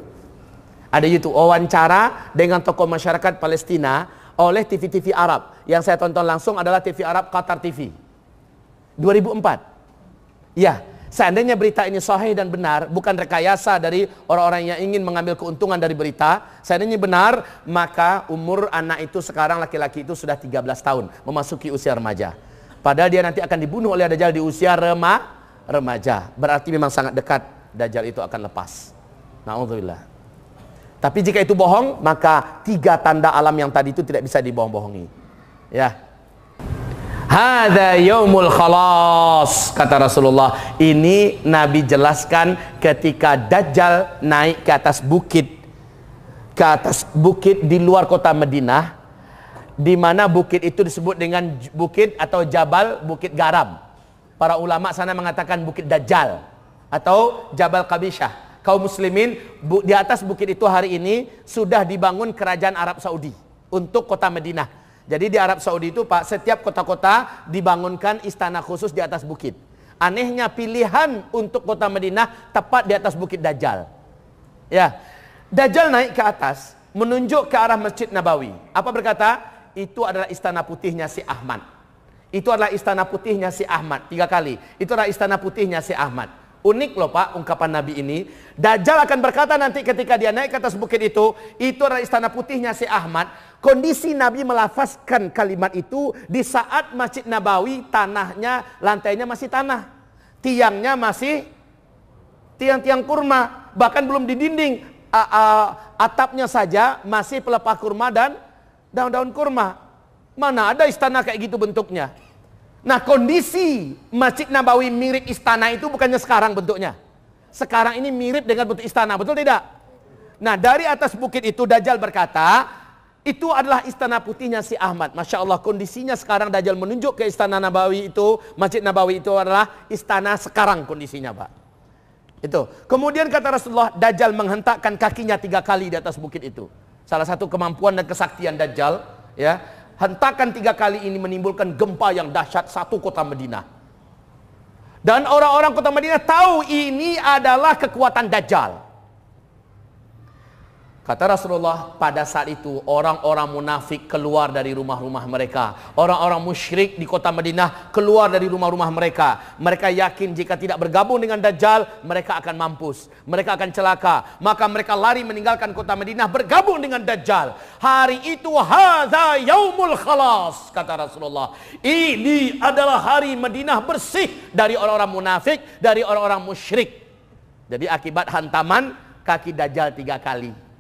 Ada YouTube wawancara dengan tokoh masyarakat Palestina oleh TV-TV Arab. Yang saya tonton langsung adalah TV Arab Qatar TV. 2004. Ya, seandainya berita ini sahih dan benar, bukan rekayasa dari orang-orang yang ingin mengambil keuntungan dari berita, seandainya benar, maka umur anak itu sekarang laki-laki itu sudah 13 tahun, memasuki usia remaja. Padahal dia nanti akan dibunuh oleh Dajjal di usia remaja. Berarti memang sangat dekat Dajjal itu akan lepas. Na'udzubillah. Tapi jika itu bohong, maka 3 tanda alam yang tadi itu tidak bisa dibohong-bohongi. Ya. Hadza yaumul khalas, kata Rasulullah. Ini Nabi jelaskan ketika Dajjal naik ke atas bukit. Ke atas bukit di luar kota Madinah, di mana bukit itu disebut dengan bukit atau Jabal Bukit Garam. Para ulama sana mengatakan Bukit Dajjal atau Jabal Qabishah. Kaum muslimin di atas bukit itu hari ini sudah dibangun kerajaan Arab Saudi untuk kota Madinah. Jadi di Arab Saudi itu Pak, setiap kota-kota dibangunkan istana khusus di atas bukit. Anehnya pilihan untuk kota Madinah tepat di atas bukit Dajjal. Ya, Dajjal naik ke atas menunjuk ke arah Masjid Nabawi. Apa berkata? Itu adalah istana putihnya si Ahmad. Itu adalah istana putihnya si Ahmad. 3 kali. Itu adalah istana putihnya si Ahmad. Unik loh Pak ungkapan Nabi ini. Dajjal akan berkata nanti ketika dia naik ke atas bukit itu adalah istana putihnya si Ahmad. Kondisi Nabi melafazkan kalimat itu di saat Masjid Nabawi tanahnya, lantainya masih tanah, tiangnya masih tiang-tiang kurma, bahkan belum didinding, atapnya saja masih pelepah kurma dan daun-daun kurma. Mana ada istana kayak gitu bentuknya. Nah, kondisi Masjid Nabawi mirip istana itu bukannya sekarang bentuknya. Sekarang ini mirip dengan bentuk istana, betul tidak? Nah, dari atas bukit itu Dajjal berkata, itu adalah istana putihnya si Ahmad. Masya Allah, kondisinya sekarang Dajjal menunjuk ke istana Nabawi itu, Masjid Nabawi itu adalah istana sekarang kondisinya Pak. Itu. Kemudian kata Rasulullah, Dajjal menghentakkan kakinya 3 kali di atas bukit itu. Salah satu kemampuan dan kesaktian Dajjal, ya. Hentakan 3 kali ini menimbulkan gempa yang dahsyat satu kota Madinah. Dan orang-orang kota Madinah tahu ini adalah kekuatan Dajjal. Kata Rasulullah, pada saat itu orang-orang munafik keluar dari rumah-rumah mereka. Orang-orang musyrik di kota Madinah keluar dari rumah-rumah mereka. Mereka yakin jika tidak bergabung dengan Dajjal, mereka akan mampus. Mereka akan celaka. Maka mereka lari meninggalkan kota Madinah, bergabung dengan Dajjal. Hari itu, hadza yaumul khalas, kata Rasulullah. Ini adalah hari Madinah bersih dari orang-orang munafik, dari orang-orang musyrik. Jadi akibat hantaman kaki Dajjal 3 kali.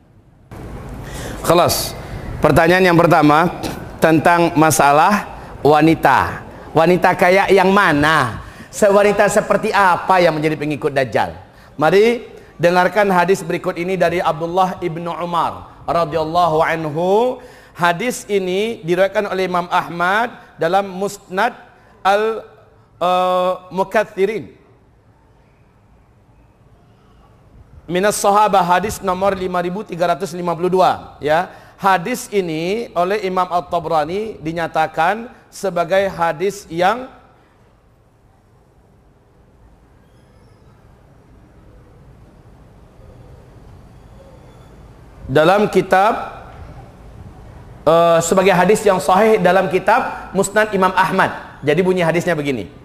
Kelas. Pertanyaan yang pertama tentang masalah wanita. Wanita kayak yang mana? Wanita seperti apa yang menjadi pengikut Dajjal? Mari dengarkan hadis berikut ini dari Abdullah ibnu Umar radhiyallahu anhu. Hadis ini diriwayatkan oleh Imam Ahmad dalam Musnad al-Mukatsirin. Minas Sahabah, hadis nomor 5352, ya. Hadis ini oleh Imam At-Tabrani dinyatakan sebagai hadis yang dalam kitab sebagai hadis yang sahih dalam kitab Musnad Imam Ahmad. Jadi bunyi hadisnya begini.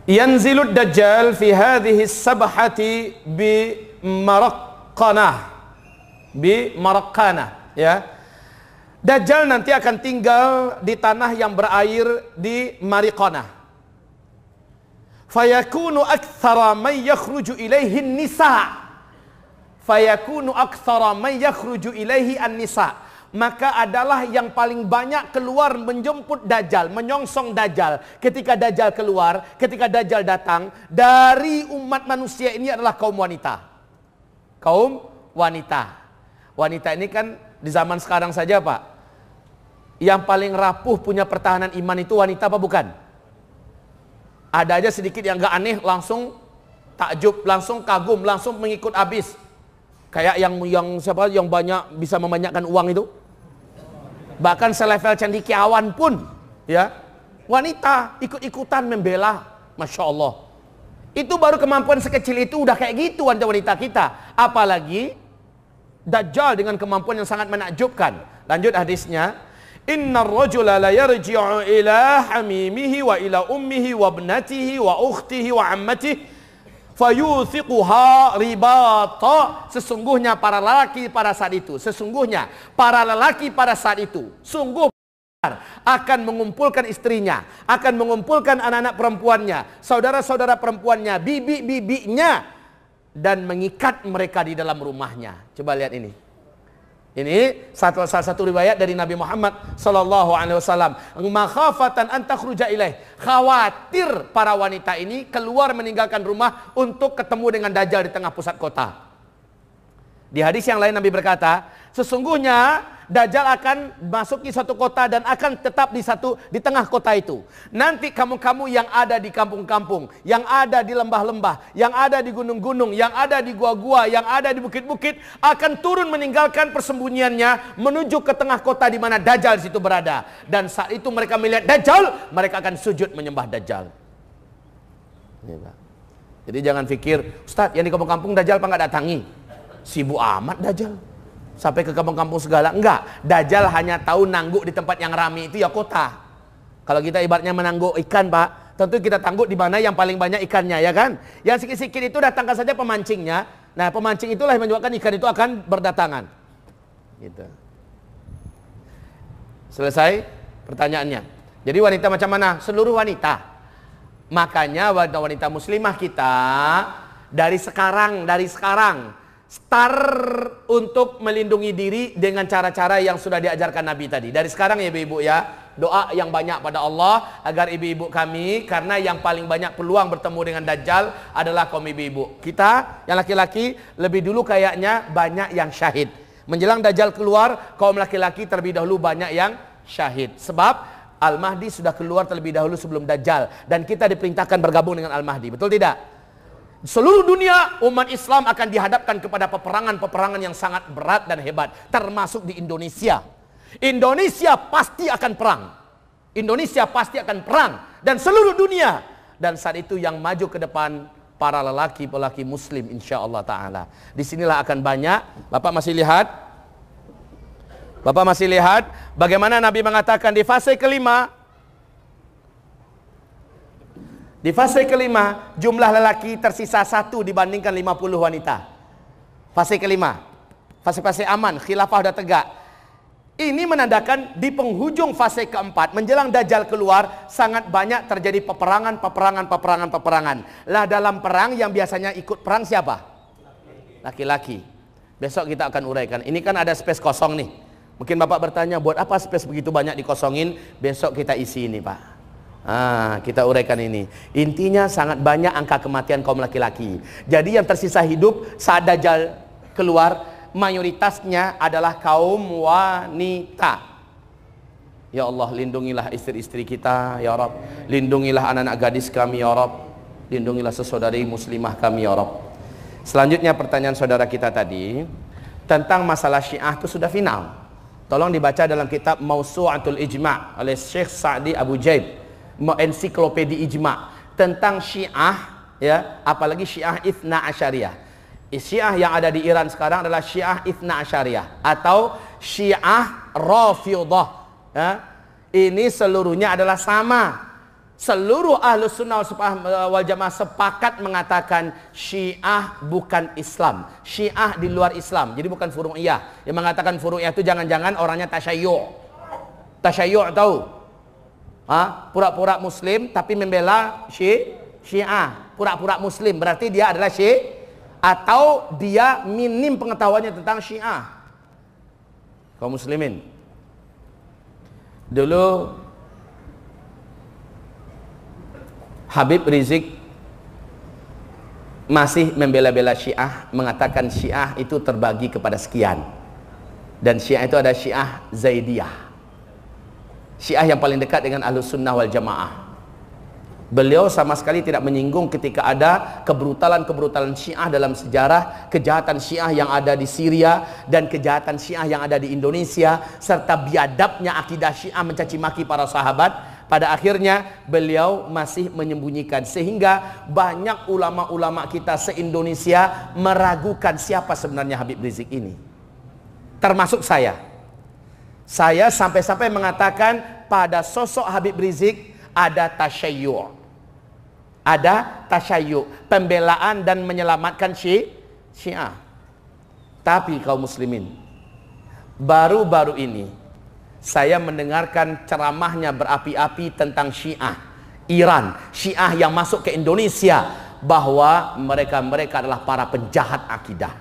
Yanzilud Dajjal fi hadhihi sabhati bi Maraqqanah, ya. Dajjal nanti akan tinggal di tanah yang berair di Mariqanah. Fayakunu aktsara man yakhruju ilaihi an-nisa. Fayakunu aktsara man yakhruju ilaihi an-nisa. Maka adalah yang paling banyak keluar menjemput Dajjal, menyongsong Dajjal. Ketika Dajjal keluar, ketika Dajjal datang, dari umat manusia ini adalah kaum wanita. Kaum wanita. Wanita ini kan di zaman sekarang saja, Pak, yang paling rapuh punya pertahanan iman itu wanita apa bukan? Ada aja sedikit yang gak aneh langsung takjub, langsung kagum, langsung mengikut habis. Kayak yang siapa yang banyak bisa membanyakkan uang itu. Bahkan selevel cendekiawan pun ya, wanita ikut-ikutan membela. Masya Allah. Itu baru kemampuan sekecil itu udah kayak gitu wanita-wanita kita. Apalagi Dajjal dengan kemampuan yang sangat menakjubkan. Lanjut hadisnya. Innar rajula la yarji'u ila hamimihi wa ila ummihi wa ibnatihi wa ukhtihi wa ammatihi fayuthiquha ribata. Sesungguhnya para lelaki pada saat itu, sesungguhnya para lelaki pada saat itu sungguh akan mengumpulkan istrinya, akan mengumpulkan anak-anak perempuannya, saudara-saudara perempuannya, bibi-bibinya, dan mengikat mereka di dalam rumahnya. Coba lihat ini. Ini salah satu riwayat dari Nabi Muhammad sallallahu alaihi wasallam. Makhafatan an takhruja ilaih. Khawatir para wanita ini keluar meninggalkan rumah untuk ketemu dengan Dajjal di tengah pusat kota. Di hadis yang lain Nabi berkata, sesungguhnya Dajjal akan masuki suatu kota dan akan tetap di tengah kota itu. Nanti kamu-kamu yang ada di kampung-kampung, yang ada di lembah-lembah, yang ada di gunung-gunung, yang ada di gua-gua, yang ada di bukit-bukit, akan turun meninggalkan persembunyiannya menuju ke tengah kota di mana Dajjal situ berada. Dan saat itu mereka melihat Dajjal, mereka akan sujud menyembah Dajjal. Jadi jangan pikir, Ustaz yang di kampung-kampung Dajjal apa nggak datangi? Sibuk amat Dajjal. Sampai ke kampung-kampung segala. Enggak, Dajjal hanya tahu nangguk di tempat yang ramai itu ya kota. Kalau kita ibaratnya menangguk ikan, Pak, tentu kita tangguk di mana yang paling banyak ikannya, ya kan? Yang sikit-sikit itu datangkan saja pemancingnya. Nah, pemancing itulah yang menyebabkan ikan itu akan berdatangan. Gitu. Selesai pertanyaannya. Jadi wanita macam mana? Seluruh wanita. Makanya wanita muslimah kita dari sekarang start untuk melindungi diri dengan cara-cara yang sudah diajarkan Nabi tadi. Dari sekarang ya ibu-ibu ya, doa yang banyak pada Allah agar ibu-ibu kami, karena yang paling banyak peluang bertemu dengan Dajjal adalah kaum ibu-ibu. Kita yang laki-laki lebih dulu kayaknya banyak yang syahid. Menjelang Dajjal keluar, kaum laki-laki terlebih dahulu banyak yang syahid. Sebab Al-Mahdi sudah keluar terlebih dahulu sebelum Dajjal, dan kita diperintahkan bergabung dengan Al-Mahdi. Betul tidak? Seluruh dunia umat Islam akan dihadapkan kepada peperangan-peperangan yang sangat berat dan hebat, termasuk di Indonesia. Indonesia pasti akan perang. Indonesia pasti akan perang dan seluruh dunia. Dan saat itu yang maju ke depan para lelaki-lelaki muslim insyaallah taala. Disinilah akan banyak. Bapak masih lihat? Bapak masih lihat bagaimana Nabi mengatakan di fase kelima. Di fase kelima, jumlah lelaki tersisa 1 dibandingkan 50 wanita. Fase kelima, fase-fase aman, khilafah sudah tegak. Ini menandakan di penghujung fase keempat, menjelang Dajjal keluar, sangat banyak terjadi peperangan. Lah dalam perang yang biasanya ikut perang siapa? Laki-laki. Besok kita akan uraikan. Ini kan ada space kosong nih. Mungkin Bapak bertanya, buat apa space begitu banyak dikosongin? Besok kita isi ini, Pak. Kita uraikan ini. Intinya sangat banyak angka kematian kaum laki-laki. Jadi yang tersisa hidup saat Dajjal keluar, mayoritasnya adalah kaum wanita. Ya Allah, lindungilah istri-istri kita ya Rabb. Lindungilah anak-anak gadis kami ya Rabb. Lindungilah sesaudari muslimah kami ya Rabb. Selanjutnya pertanyaan saudara kita tadi tentang masalah Syiah itu sudah final. Tolong dibaca dalam kitab Mausu'atul Ijma' oleh Syekh Sa'di Abu Jaib, ensiklopedi ijma tentang Syiah, ya, apalagi Syiah Itsna Asyariyah. Syiah yang ada di Iran sekarang adalah Syiah Itsna Asyariyah atau Syiah Rafidhah, ya. Ini seluruhnya adalah sama. Seluruh ahlus sunnah wal jamaah sepakat mengatakan Syiah bukan Islam. Syiah di luar Islam. Jadi bukan furu'iyah. Yang mengatakan furu'iyah itu jangan-jangan orangnya tasyayyu'. Tasyayyu' tahu? Pura-pura muslim tapi membela Syiah. Pura-pura muslim berarti dia adalah Syiah atau dia minim pengetahuannya tentang Syiah. Kaum muslimin. Dulu Habib Rizik masih membela-bela Syiah, mengatakan Syiah itu terbagi kepada sekian. Dan Syiah itu ada Syiah Zaidiyah. Syiah yang paling dekat dengan Ahlus Sunnah wal Jamaah. Beliau sama sekali tidak menyinggung ketika ada kebrutalan-kebrutalan Syiah dalam sejarah, kejahatan Syiah yang ada di Syria dan kejahatan Syiah yang ada di Indonesia, serta biadabnya akidah Syiah mencaci maki para sahabat. Pada akhirnya beliau masih menyembunyikan, sehingga banyak ulama-ulama kita se-Indonesia meragukan siapa sebenarnya Habib Rizik ini. Termasuk saya. Saya sampai-sampai mengatakan pada sosok Habib Rizik ada tasyayyu'. Ada tasyayyu', pembelaan dan menyelamatkan Syiah. Tapi kaum muslimin, baru-baru ini saya mendengarkan ceramahnya berapi-api tentang Syiah Iran, Syiah yang masuk ke Indonesia, bahwa mereka adalah para penjahat akidah.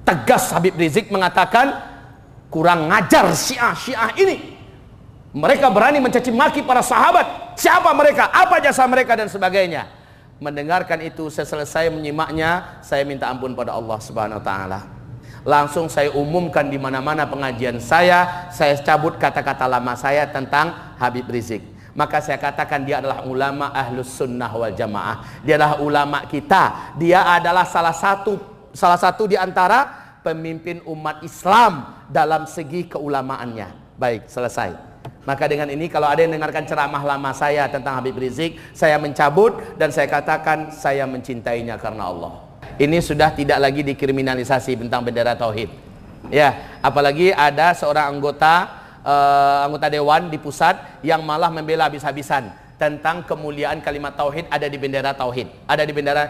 Tegas Habib Rizik mengatakan, kurang ngajar Syiah ini. Mereka berani mencaci maki para sahabat. Siapa mereka? Apa jasa mereka dan sebagainya. Mendengarkan itu, selesai menyimaknya, saya minta ampun pada Allah Subhanahu wa taala. Langsung saya umumkan di mana-mana pengajian saya cabut kata-kata lama saya tentang Habib Rizik. Maka saya katakan dia adalah ulama Ahlus Sunnah wal Jamaah. Dia adalah ulama kita. Dia adalah salah satu di antara pemimpin umat Islam dalam segi keulamaannya. Baik, selesai. Maka dengan ini kalau ada yang dengarkan ceramah lama saya tentang Habib Rizik, saya mencabut dan saya katakan saya mencintainya karena Allah. Ini sudah tidak lagi dikriminalisasi tentang bendera tauhid. Ya, apalagi ada seorang anggota dewan di pusat yang malah membela habis-habisan tentang kemuliaan kalimat tauhid ada di bendera tauhid, ada di bendera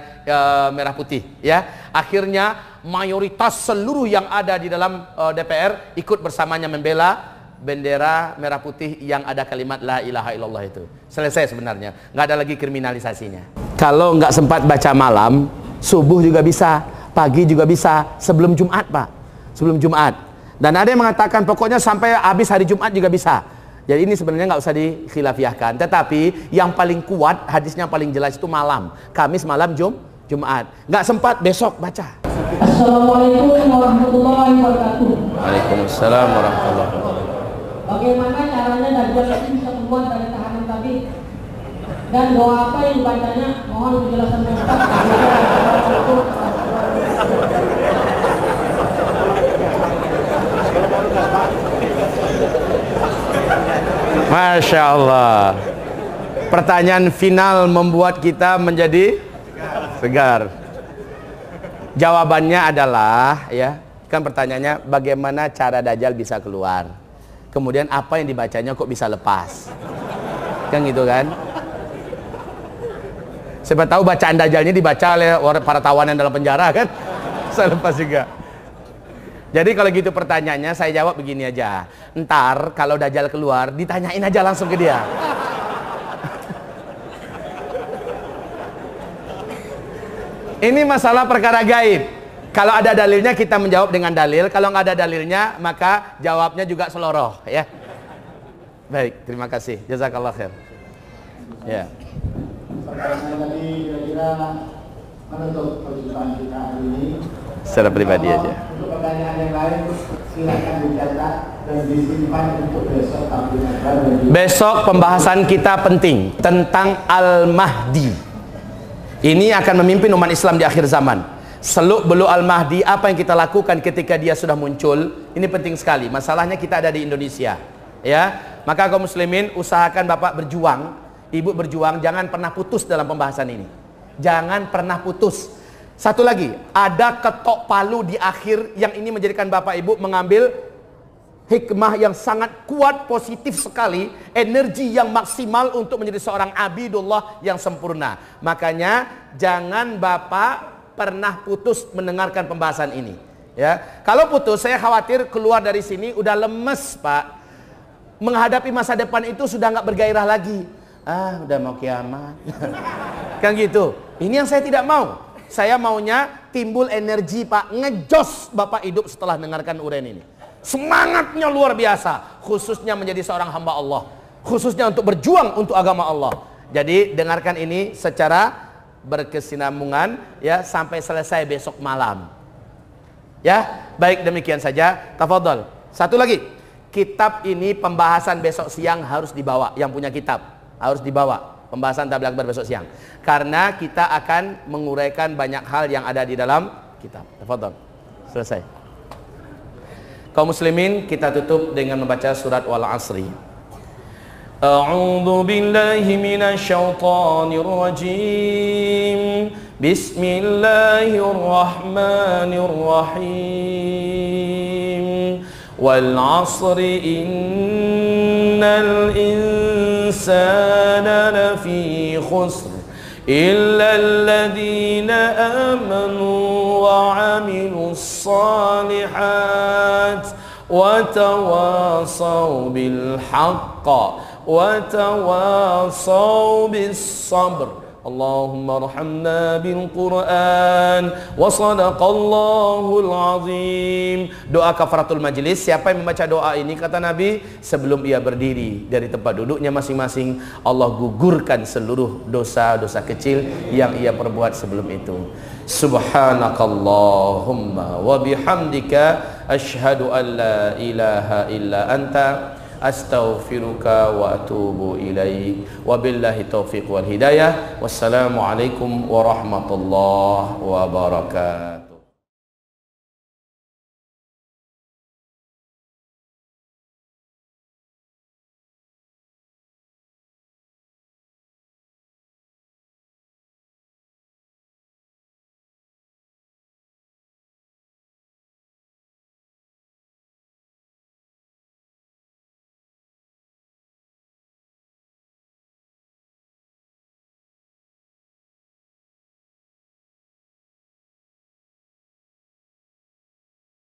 merah putih, ya. Akhirnya mayoritas seluruh yang ada di dalam DPR ikut bersamanya membela bendera merah putih yang ada kalimat la ilaha illallah itu. Selesai sebenarnya, nggak ada lagi kriminalisasinya. Kalau nggak sempat baca malam, subuh juga bisa, pagi juga bisa, sebelum Jumat Pak, sebelum Jumat. Dan ada yang mengatakan pokoknya sampai habis hari Jumat juga bisa. Jadi ini sebenarnya nggak usah dikhilafiahkan. Tetapi yang paling kuat, hadisnya paling jelas itu malam, Kamis malam Jumat. Nggak sempat besok baca. Assalamualaikum warahmatullahi wabarakatuh. Waalaikumsalam warahmatullahi wabarakatuh. Bagaimana caranya Dajjal itu bisa keluar dari tahanan tadi? Dan doa apa yang dibacanya? Mohon penjelasan Ustaz. Masya Allah. Pertanyaan final membuat kita menjadi segar. Jawabannya adalah, ya, kan pertanyaannya bagaimana cara Dajjal bisa keluar? Kemudian apa yang dibacanya kok bisa lepas? Kan gitu kan? Siapa tahu bacaan Dajjalnya dibaca oleh para tawanan dalam penjara kan? Saya lepas juga. Jadi kalau gitu pertanyaannya saya jawab begini aja. Ntar kalau Dajjal keluar ditanyain aja langsung ke dia. Ini masalah perkara gaib. Kalau ada dalilnya kita menjawab dengan dalil. Kalau nggak ada dalilnya maka jawabnya juga seloroh, ya. Baik, terima kasih. Jazakallah khair. Ya. Pertanyaan tadi kira-kira menutup perjumpaan kita hari ini. Secara pribadi aja. Untuk pertanyaan yang lain silakan dicatat dan disimpan untuk besok kabinet. Besok pembahasan kita penting tentang Al-Mahdi. Ini akan memimpin umat Islam di akhir zaman. Seluk beluk Al-Mahdi, apa yang kita lakukan ketika dia sudah muncul, ini penting sekali. Masalahnya kita ada di Indonesia, ya. Maka kaum muslimin usahakan Bapak berjuang, Ibu berjuang, jangan pernah putus dalam pembahasan ini. Jangan pernah putus. Satu lagi, ada ketok palu di akhir yang ini menjadikan Bapak Ibu mengambil hikmah yang sangat kuat, positif sekali, energi yang maksimal untuk menjadi seorang abidullah yang sempurna. Makanya jangan Bapak pernah putus mendengarkan pembahasan ini. Ya, kalau putus saya khawatir keluar dari sini udah lemes, Pak. Menghadapi masa depan itu sudah nggak bergairah lagi. Ah, udah mau kiamat. Kan gitu. Ini yang saya tidak mau. Saya maunya timbul energi, Pak. Ngejos Bapak hidup setelah dengarkan uraian ini. Semangatnya luar biasa, khususnya menjadi seorang hamba Allah, khususnya untuk berjuang untuk agama Allah. Jadi dengarkan ini secara berkesinambungan ya sampai selesai besok malam. Ya, baik demikian saja. Tafadhol. Satu lagi. Kitab ini pembahasan besok siang harus dibawa. Yang punya kitab harus dibawa pembahasan tabligh akbar besok siang. Karena kita akan menguraikan banyak hal yang ada di dalam kitab. Tafadhol. Selesai. Kaum muslimin, kita tutup dengan membaca surat Wal Asri. A'udzu billahi minasy syaithanir rajim. Bismillahirrahmanirrahim. Wal 'asri innal insana lafi khusr illa alladhina amanu wa 'amilus shalihat wa tawasaw bil haqq wa tawasaw bis sabr. Allahumma arhamna bil Quran wa sadaqallahul azim. Doa kafaratul majlis. Siapa yang membaca doa ini, kata Nabi, sebelum ia berdiri dari tempat duduknya masing-masing, Allah gugurkan seluruh dosa-dosa kecil yang ia perbuat sebelum itu. Subhanakallahumma wa bihamdika asyhadu an la ilaha illa anta astaghfiruka wa atubu ilaik. Wabillahi taufiq wal hidayah. Wassalamualaikum warahmatullahi wabarakatuh.